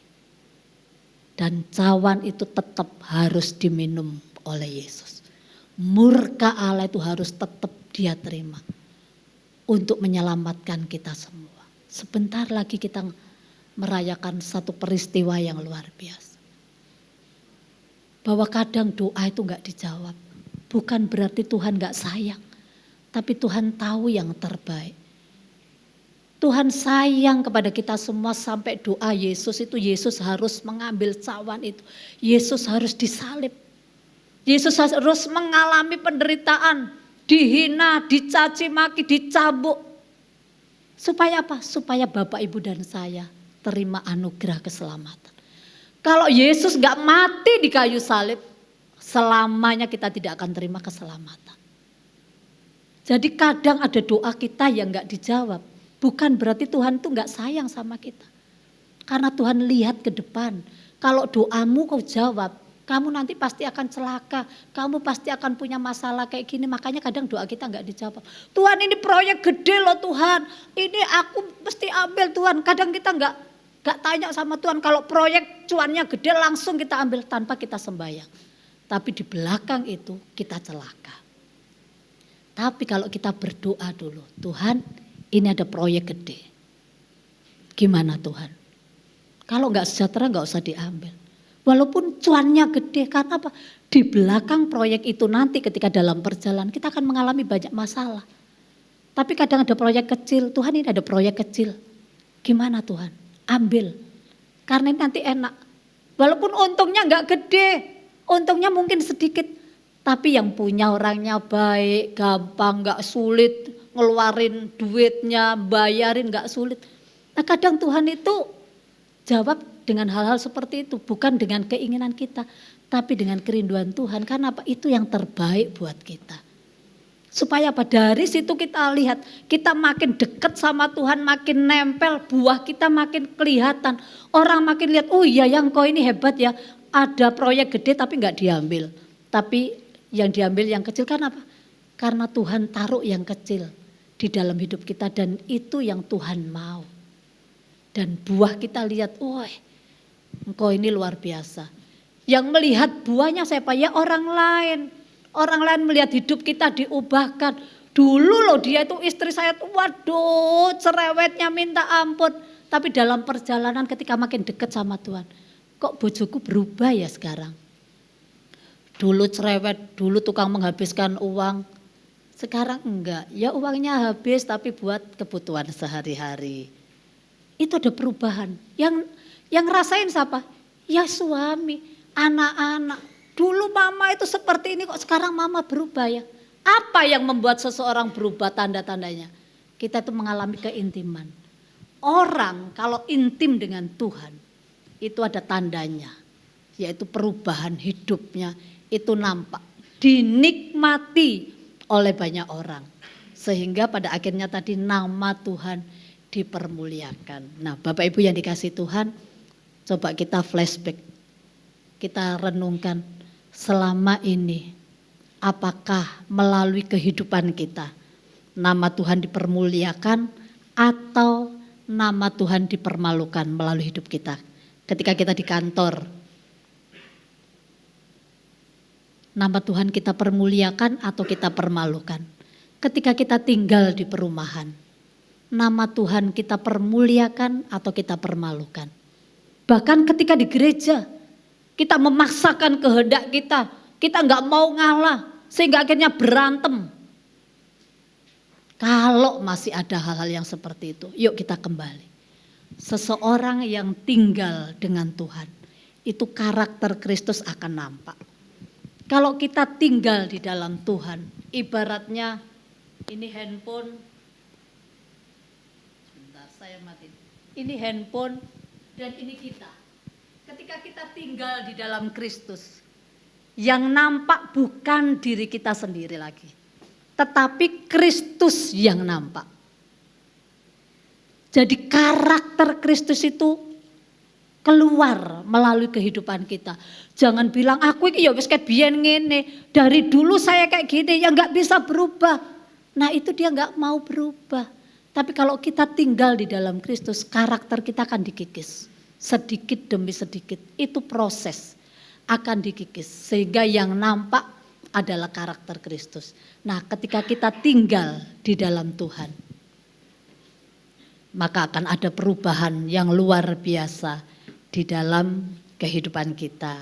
Dan cawan itu tetap harus diminum oleh Yesus. Murka Allah itu harus tetap dia terima untuk menyelamatkan kita semua. Sebentar lagi kita merayakan satu peristiwa yang luar biasa. Bahwa kadang doa itu gak dijawab. Bukan berarti Tuhan gak sayang. Tapi Tuhan tahu yang terbaik. Tuhan sayang kepada kita semua sampai doa Yesus itu, Yesus harus mengambil cawan itu. Yesus harus disalib. Yesus harus mengalami penderitaan, dihina, dicaci maki, dicambuk. Supaya apa? Supaya Bapak, Ibu dan saya terima anugerah keselamatan. Kalau Yesus gak mati di kayu salib, selamanya kita tidak akan terima keselamatan. Jadi kadang ada doa kita yang gak dijawab. Bukan berarti Tuhan itu gak sayang sama kita. Karena Tuhan lihat ke depan. Kalau doamu kau jawab, kamu nanti pasti akan celaka, kamu pasti akan punya masalah kayak gini. Makanya kadang doa kita gak dijawab. Tuhan ini proyek gede loh Tuhan, ini aku mesti ambil Tuhan. Kadang kita gak tanya sama Tuhan, kalau proyek cuannya gede langsung kita ambil tanpa kita sembahyang. Tapi di belakang itu kita celaka. Tapi kalau kita berdoa dulu, Tuhan ini ada proyek gede. Gimana Tuhan? Kalau gak sejahtera gak usah diambil. Walaupun cuannya gede, karena apa? Di belakang proyek itu nanti ketika dalam perjalanan kita akan mengalami banyak masalah. Tapi kadang ada proyek kecil, Tuhan ini ada proyek kecil. Gimana Tuhan? Ambil. Karena ini nanti enak. Walaupun untungnya gak gede, untungnya mungkin sedikit. Tapi yang punya orangnya baik, gampang, gak sulit, ngeluarin duitnya, bayarin gak sulit. Nah kadang Tuhan itu jawab dengan hal-hal seperti itu, bukan dengan keinginan kita, tapi dengan kerinduan Tuhan. Karena apa? Itu yang terbaik buat kita. Supaya apa? Dari situ kita lihat, kita makin dekat sama Tuhan, makin nempel, buah kita makin kelihatan. Orang makin lihat, oh iya yang kau ini hebat ya, ada proyek gede tapi gak diambil. Tapi yang diambil yang kecil, karena apa? Karena Tuhan taruh yang kecil di dalam hidup kita dan itu yang Tuhan mau. Dan buah kita lihat, wah engkau ini luar biasa. Yang melihat buahnya siapa? Ya orang lain. Orang lain melihat hidup kita diubahkan. Dulu loh dia itu istri saya tuh waduh cerewetnya minta ampun. Tapi dalam perjalanan ketika makin dekat sama Tuhan. Kok bojoku berubah ya sekarang? Dulu cerewet, dulu tukang menghabiskan uang. Sekarang enggak, ya uangnya habis tapi buat kebutuhan sehari-hari. Itu ada perubahan. Yang rasain siapa? Ya suami, anak-anak. Dulu mama itu seperti ini kok sekarang mama berubah ya. Apa yang membuat seseorang berubah tanda-tandanya? Kita itu mengalami keintiman. Orang kalau intim dengan Tuhan itu ada tandanya. Yaitu perubahan hidupnya itu nampak. Dinikmati oleh banyak orang. Sehingga pada akhirnya tadi nama Tuhan dipermuliakan. Nah Bapak Ibu yang dikasih Tuhan, coba kita flashback. Kita renungkan selama ini apakah melalui kehidupan kita nama Tuhan dipermuliakan atau nama Tuhan dipermalukan melalui hidup kita. Ketika kita di kantor, nama Tuhan kita permuliakan atau kita permalukan. Ketika kita tinggal di perumahan, nama Tuhan kita permuliakan atau kita permalukan. Bahkan ketika di gereja, kita memaksakan kehendak kita nggak mau ngalah, sehingga akhirnya berantem. Kalau masih ada hal-hal yang seperti itu, yuk kita kembali. Seseorang yang tinggal dengan Tuhan, itu karakter Kristus akan nampak. Kalau kita tinggal di dalam Tuhan, ibaratnya ini handphone, sebentar saya mati. Ini handphone dan ini kita. Ketika kita tinggal di dalam Kristus, yang nampak bukan diri kita sendiri lagi, tetapi Kristus yang nampak. Jadi karakter Kristus itu keluar melalui kehidupan kita. Jangan bilang aku iki ya wis kayak biyen ngene, dari dulu saya kayak gini, ya nggak bisa berubah. Nah itu dia nggak mau berubah. Tapi kalau kita tinggal di dalam Kristus, karakter kita akan dikikis. Sedikit demi sedikit, itu proses akan dikikis. Sehingga yang nampak adalah karakter Kristus. Nah ketika kita tinggal di dalam Tuhan, maka akan ada perubahan yang luar biasa di dalam kehidupan kita.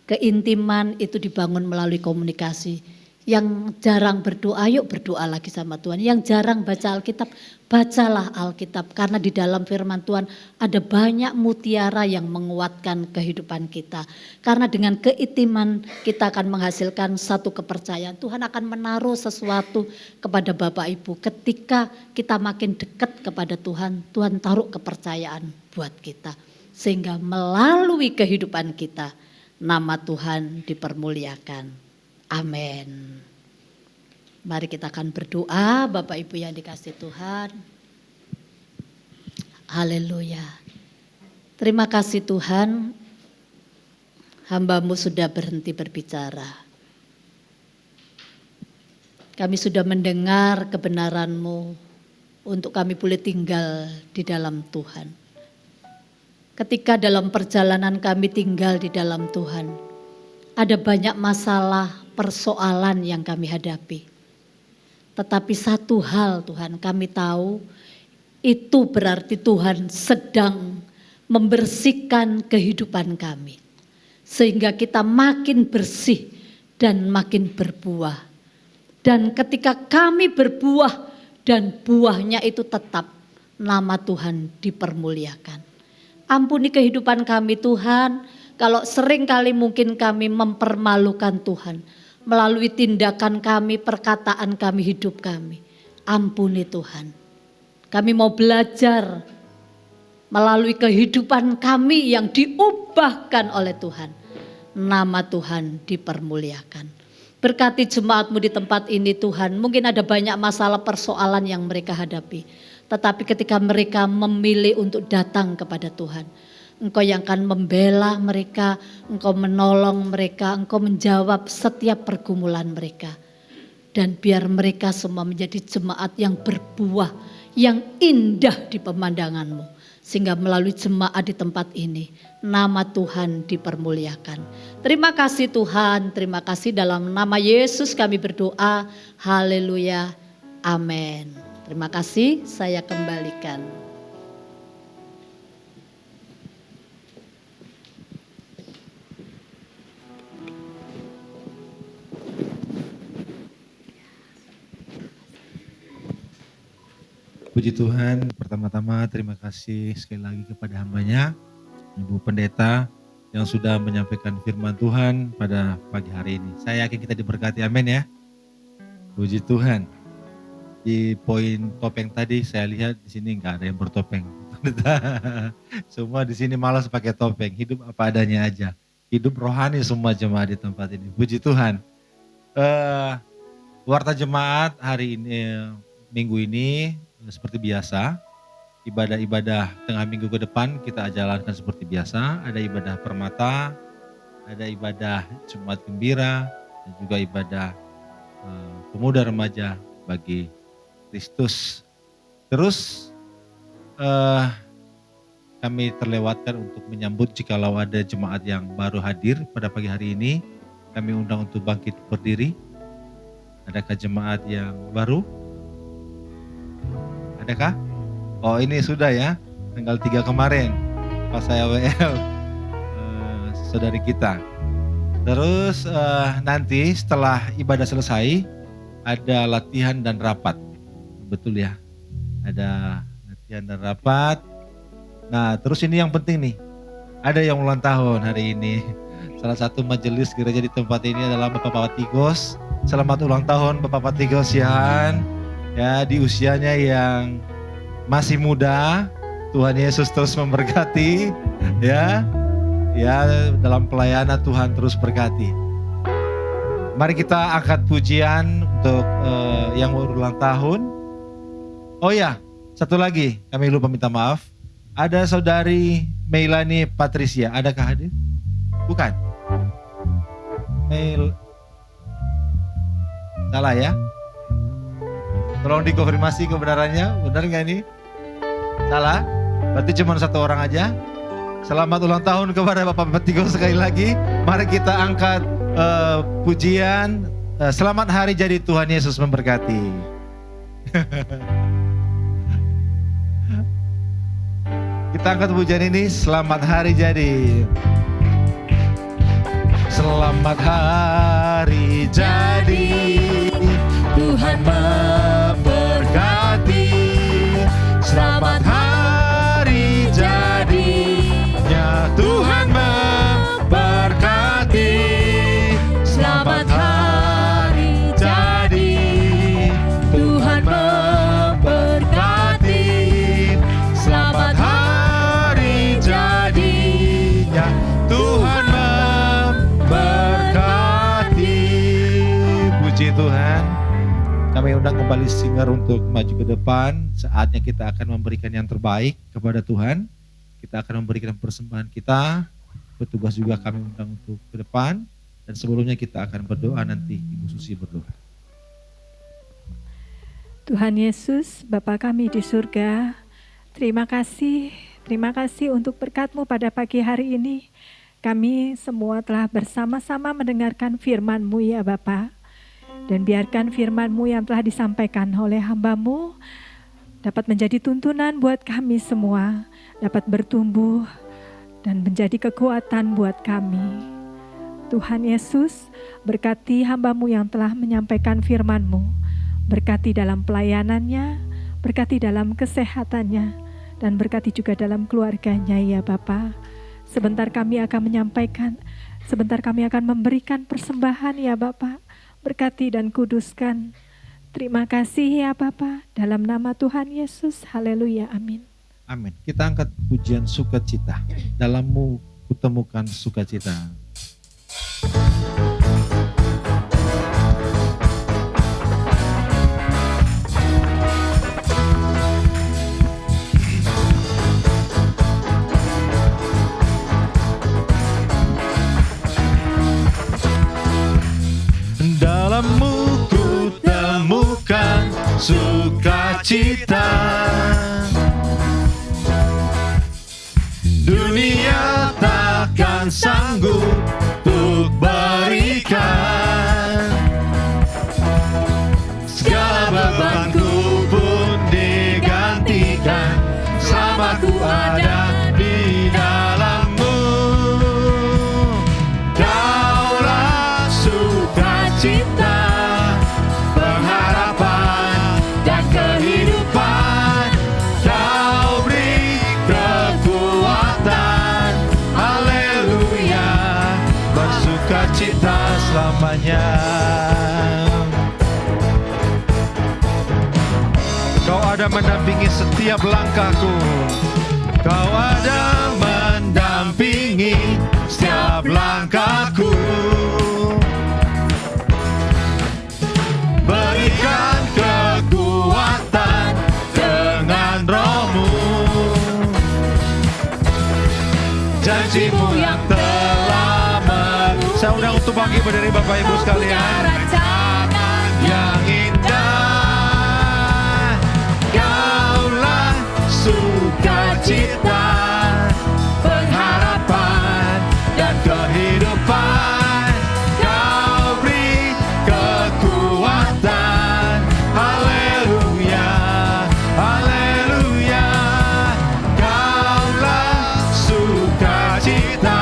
Keintiman itu dibangun melalui komunikasi. Yang jarang berdoa, yuk berdoa lagi sama Tuhan. Yang jarang baca Alkitab, bacalah Alkitab. Karena di dalam firman Tuhan ada banyak mutiara yang menguatkan kehidupan kita. Karena dengan keintiman kita akan menghasilkan satu kepercayaan. Tuhan akan menaruh sesuatu kepada Bapak Ibu. Ketika kita makin dekat kepada Tuhan, Tuhan taruh kepercayaan buat kita. Sehingga melalui kehidupan kita, nama Tuhan dipermuliakan. Amin. Mari kita akan berdoa, Bapak Ibu yang dikasih Tuhan. Haleluya. Terima kasih Tuhan, hamba-Mu sudah berhenti berbicara. Kami sudah mendengar kebenaran-Mu untuk kami boleh tinggal di dalam Tuhan. Ketika dalam perjalanan kami tinggal di dalam Tuhan, ada banyak masalah, persoalan yang kami hadapi. Tetapi satu hal Tuhan kami tahu, itu berarti Tuhan sedang membersihkan kehidupan kami. Sehingga kita makin bersih dan makin berbuah. Dan ketika kami berbuah dan buahnya itu tetap, nama Tuhan dipermuliakan. Ampuni kehidupan kami Tuhan, kalau sering kali mungkin kami mempermalukan Tuhan. Melalui tindakan kami, perkataan kami, hidup kami. Ampuni Tuhan. Kami mau belajar melalui kehidupan kami yang diubahkan oleh Tuhan. Nama Tuhan dipermuliakan. Berkati jemaat-Mu di tempat ini Tuhan. Mungkin ada banyak masalah persoalan yang mereka hadapi. Tetapi ketika mereka memilih untuk datang kepada Tuhan, Engkau yang akan membela mereka, Engkau menolong mereka, Engkau menjawab setiap pergumulan mereka. Dan biar mereka semua menjadi jemaat yang berbuah, yang indah di pemandangan-Mu. Sehingga melalui jemaat di tempat ini, nama Tuhan dipermuliakan. Terima kasih Tuhan, terima kasih dalam nama Yesus kami berdoa. Haleluya, amin. Terima kasih, saya kembalikan.
Puji Tuhan, pertama-tama terima kasih sekali lagi kepada hambanya, Ibu Pendeta, yang sudah menyampaikan firman Tuhan pada pagi hari ini. Saya yakin kita diberkati, amin ya. Puji Tuhan. Di poin topeng tadi saya lihat di sini nggak ada yang bertopeng. Semua di sini malas pakai topeng, hidup apa adanya aja. Hidup rohani semua jemaat di tempat ini. Puji Tuhan. Warta jemaat hari ini, minggu ini seperti biasa. Ibadah-ibadah tengah minggu ke depan kita jalankan seperti biasa. Ada ibadah permata, ada ibadah Jumat Gembira, dan juga ibadah pemuda remaja bagi Kristus. Terus kami terlewatkan untuk menyambut jikalau ada jemaat yang baru hadir pada pagi hari ini. Kami undang untuk bangkit berdiri. Adakah jemaat yang baru? Adakah? Oh ini sudah ya, tanggal 3 kemarin pas saya WL saudari kita. Terus nanti setelah ibadah selesai ada latihan dan rapat. Betul ya, ada latihan dan rapat. Nah terus ini yang penting nih, ada yang ulang tahun hari ini. Salah satu majelis gereja di tempat ini adalah Bapak Patigos. Selamat ulang tahun Bapak Patigos Yan. Ya, di usianya yang masih muda, Tuhan Yesus terus memberkati. Ya, dalam pelayanan Tuhan terus berkati. Mari kita angkat pujian untuk yang berulang tahun. Oh ya, satu lagi kami lupa minta maaf. Ada saudari Meilani Patricia, adakah hadir? Bukan. Salah ya? Tolong dikonfirmasi kebenarannya, benar nggak ini? Salah? Berarti cuma satu orang aja. Selamat ulang tahun kepada Bapak Petigo sekali lagi. Mari kita angkat pujian. Selamat hari jadi, Tuhan Yesus memberkati. Kita angkat pujian ini, selamat hari jadi. Selamat hari jadi, Tuhan memberkati. Selamat hari jadinya, Tuhan memberkati. Selamat hari jadi, Tuhan memberkati. Selamat hari jadinya, Tuhan memberkati. Puji Tuhan. Kami undang kembali singer untuk maju ke depan. Saatnya kita akan memberikan yang terbaik kepada Tuhan. Kita akan memberikan persembahan kita. Petugas juga kami undang untuk ke depan. Dan sebelumnya kita akan berdoa, nanti Ibu Susi berdoa.
Tuhan Yesus, Bapa kami di surga, terima kasih untuk berkat-Mu pada pagi hari ini. Kami semua telah bersama-sama mendengarkan firman-Mu ya Bapa. Dan biarkan firman-Mu yang telah disampaikan oleh hamba-Mu dapat menjadi tuntunan buat kami semua, dapat bertumbuh dan menjadi kekuatan buat kami. Tuhan Yesus, berkati hamba-Mu yang telah menyampaikan firman-Mu, berkati dalam pelayanannya, berkati dalam kesehatannya, dan berkati juga dalam keluarganya ya Bapa. Sebentar kami akan memberikan persembahan ya Bapa. Berkati dan kuduskan. Terima kasih ya Bapa. Dalam nama Tuhan Yesus. Haleluya. Amin.
Amin. Kita angkat pujian sukacita. Dalam-Mu kutemukan sukacita. Dalam-Mu kutemukan sukacita. Dunia takkan sanggup untuk berikan. Segala bebanku pun digantikan. Selamaku ada di dalam-Mu. Kaulah sukacita, pengharapan dan kehidupan. selamanya. Kau ada mendampingi setiap langkahku. Kau ada mendampingi setiap langkahku. Berikan kekuatan dengan Roh-Mu. Janji-Mu yang telah saya undang untuk bagi berdiri Bapak Ibu sekalian. Yang indah, Kaulah sukacita, pengharapan dan kehidupan. Kau beri kekuatan. Haleluya, haleluya. Kaulah sukacita,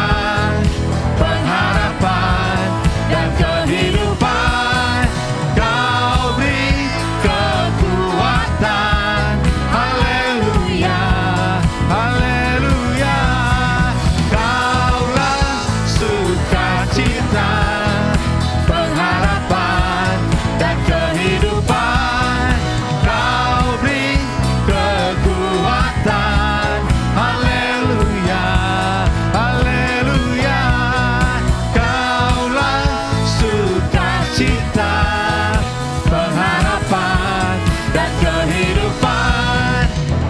pengharapan dan kehidupan. Kau beri kekuatan. Haleluya, haleluya. Kaulah sukacita, pengharapan dan kehidupan. Kau beri kekuatan. Haleluya, haleluya. Kaulah sukacita, pengharapan dan kehidupan.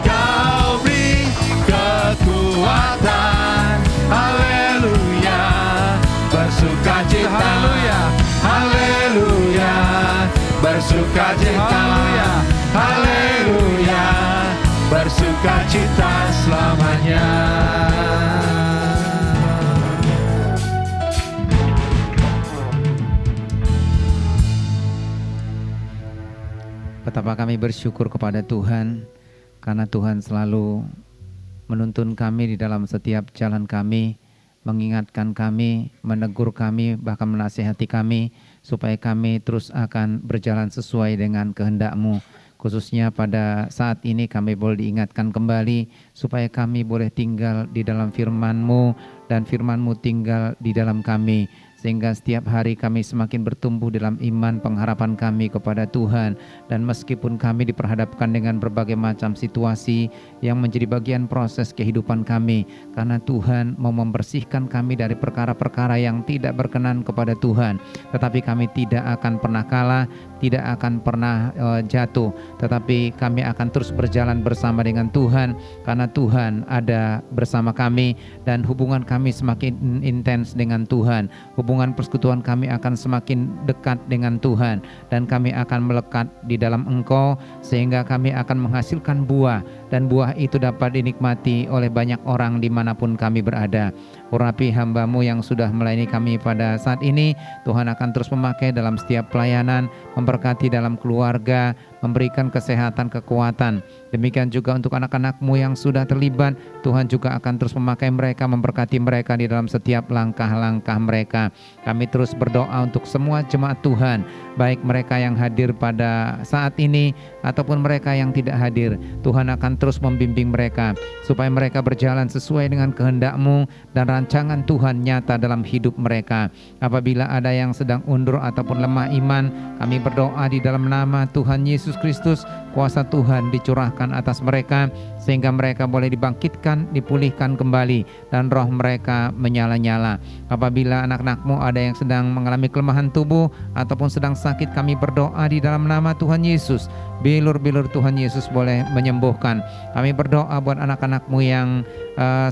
Kau beri kekuatan. Haleluya, bersukacita. Haleluya, haleluya, bersukacita. Haleluya, haleluya, bersukacita selamanya.
Betapa kami bersyukur kepada Tuhan, karena Tuhan selalu menuntun kami di dalam setiap jalan kami, mengingatkan kami, menegur kami, bahkan menasihati kami, supaya kami terus akan berjalan sesuai dengan kehendak-Mu. Khususnya pada saat ini kami boleh diingatkan kembali, supaya kami boleh tinggal di dalam firman-Mu, dan firman-Mu tinggal di dalam kami, sehingga setiap hari kami semakin bertumbuh dalam iman pengharapan kami kepada Tuhan. Dan meskipun kami diperhadapkan dengan berbagai macam situasi yang menjadi bagian proses kehidupan kami, karena Tuhan mau membersihkan kami dari perkara-perkara yang tidak berkenan kepada Tuhan, tetapi kami tidak akan pernah kalah, tidak akan pernah jatuh, tetapi kami akan terus berjalan bersama dengan Tuhan, karena Tuhan ada bersama kami, dan hubungan kami semakin intens dengan Tuhan. Hubungan persekutuan kami akan semakin dekat dengan Tuhan, dan kami akan melekat di dalam Engkau, sehingga kami akan menghasilkan buah, dan buah itu dapat dinikmati oleh banyak orang dimanapun kami berada. Urapi hamba-Mu yang sudah melayani kami pada saat ini, Tuhan akan terus memakai dalam setiap pelayanan, memberkati dalam keluarga, memberikan kesehatan, kekuatan. Demikian juga untuk anak-anak-Mu yang sudah terlibat, Tuhan juga akan terus memakai mereka, memberkati mereka di dalam setiap langkah-langkah mereka. Kami terus berdoa untuk semua jemaat Tuhan, baik mereka yang hadir pada saat ini ataupun mereka yang tidak hadir. Tuhan akan terus membimbing mereka supaya mereka berjalan sesuai dengan kehendak-Mu, dan rancangan Tuhan nyata dalam hidup mereka. Apabila ada yang sedang undur ataupun lemah iman, kami berdoa di dalam nama Tuhan Yesus Kristus, kuasa Tuhan dicurahkan atas mereka, sehingga mereka boleh dibangkitkan, dipulihkan kembali, dan roh mereka menyala-nyala. Apabila anak-anak-Mu ada yang sedang mengalami kelemahan tubuh ataupun sedang sakit, kami berdoa di dalam nama Tuhan Yesus, bilur-bilur Tuhan Yesus boleh menyembuhkan. Kami berdoa buat anak-anak-Mu yang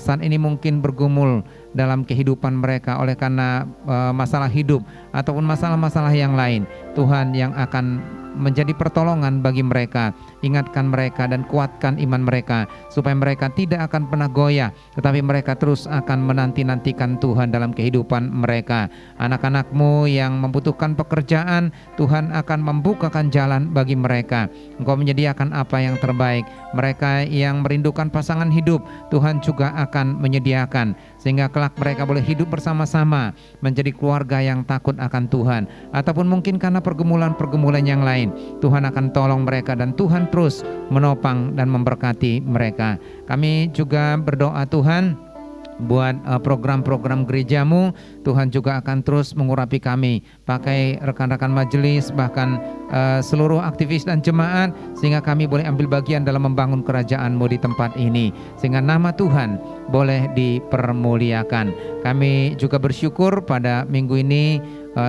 saat ini mungkin bergumul dalam kehidupan mereka oleh karena masalah hidup ataupun masalah-masalah yang lain. Tuhan yang akan menjadi pertolongan bagi mereka. Ingatkan mereka dan kuatkan iman mereka, supaya mereka tidak akan pernah goyah, tetapi mereka terus akan menanti-nantikan Tuhan dalam kehidupan mereka. Anak-anak-Mu yang membutuhkan pekerjaan, Tuhan akan membukakan jalan bagi mereka. Engkau menyediakan apa yang terbaik. Mereka yang merindukan pasangan hidup, Tuhan juga akan menyediakan, sehingga kelak mereka boleh hidup bersama-sama, menjadi keluarga yang takut akan Tuhan. Ataupun mungkin karena pergumulan-pergumulan yang lain, Tuhan akan tolong mereka, dan Tuhan terus menopang dan memberkati mereka. Kami juga berdoa Tuhan, buat program-program gerejamu. Tuhan juga akan terus mengurapi kami, pakai rekan-rekan majelis, bahkan seluruh aktivis dan jemaat, sehingga kami boleh ambil bagian dalam membangun kerajaan-Mu di tempat ini, sehingga nama Tuhan boleh dipermuliakan. Kami juga bersyukur pada minggu ini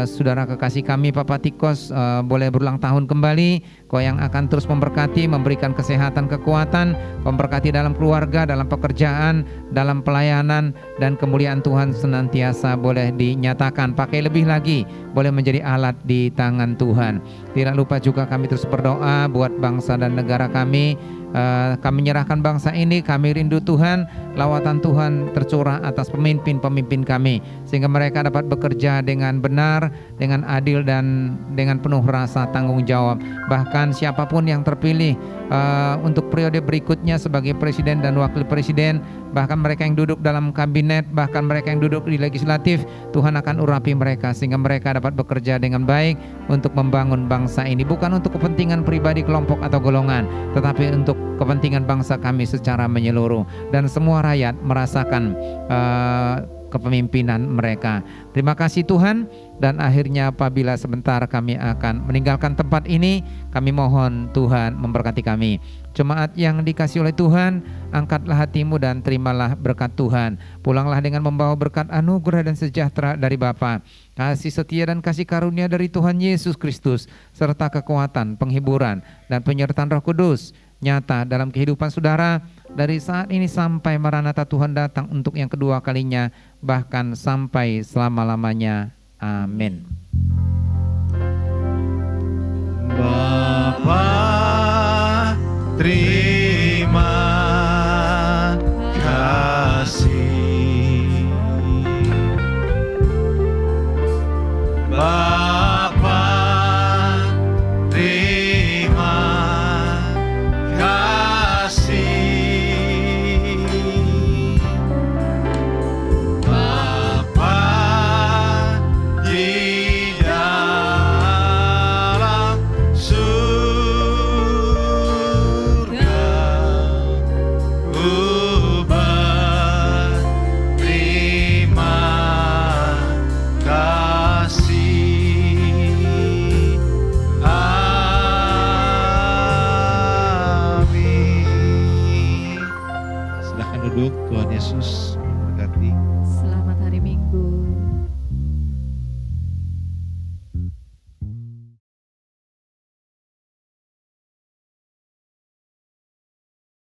saudara kekasih kami Papa Tikos boleh berulang tahun kembali. Kau yang akan terus memberkati, memberikan kesehatan, kekuatan, memberkati dalam keluarga, dalam pekerjaan, dalam pelayanan, dan kemuliaan Tuhan senantiasa boleh dinyatakan. Pakai lebih lagi, boleh menjadi alat di tangan Tuhan. Tidak lupa juga kami terus berdoa buat bangsa dan negara kami. Kami menyerahkan bangsa ini, kami rindu Tuhan, lawatan Tuhan tercurah atas pemimpin-pemimpin kami, sehingga mereka dapat bekerja dengan benar, dengan adil, dan dengan penuh rasa tanggung jawab. Bahkan siapapun yang terpilih untuk periode berikutnya sebagai presiden dan wakil presiden, bahkan mereka yang duduk dalam kabinet, bahkan mereka yang duduk di legislatif, Tuhan akan urapi mereka sehingga mereka dapat bekerja dengan baik untuk membangun bangsa ini, bukan untuk kepentingan pribadi, kelompok, atau golongan, tetapi untuk kepentingan bangsa kami secara menyeluruh, dan semua rakyat merasakan kepemimpinan mereka. Terima kasih Tuhan. Dan akhirnya apabila sebentar kami akan meninggalkan tempat ini, kami mohon Tuhan memberkati kami. Jemaat yang dikasihi oleh Tuhan, angkatlah hatimu dan terimalah berkat Tuhan. Pulanglah dengan membawa berkat anugerah dan sejahtera dari Bapa, kasih setia dan kasih karunia dari Tuhan Yesus Kristus, serta kekuatan, penghiburan, dan penyertaan Roh Kudus nyata dalam kehidupan saudara dari saat ini sampai Maranatha Tuhan datang untuk yang kedua kalinya, bahkan sampai selama-lamanya. Amin.
Bapa, terima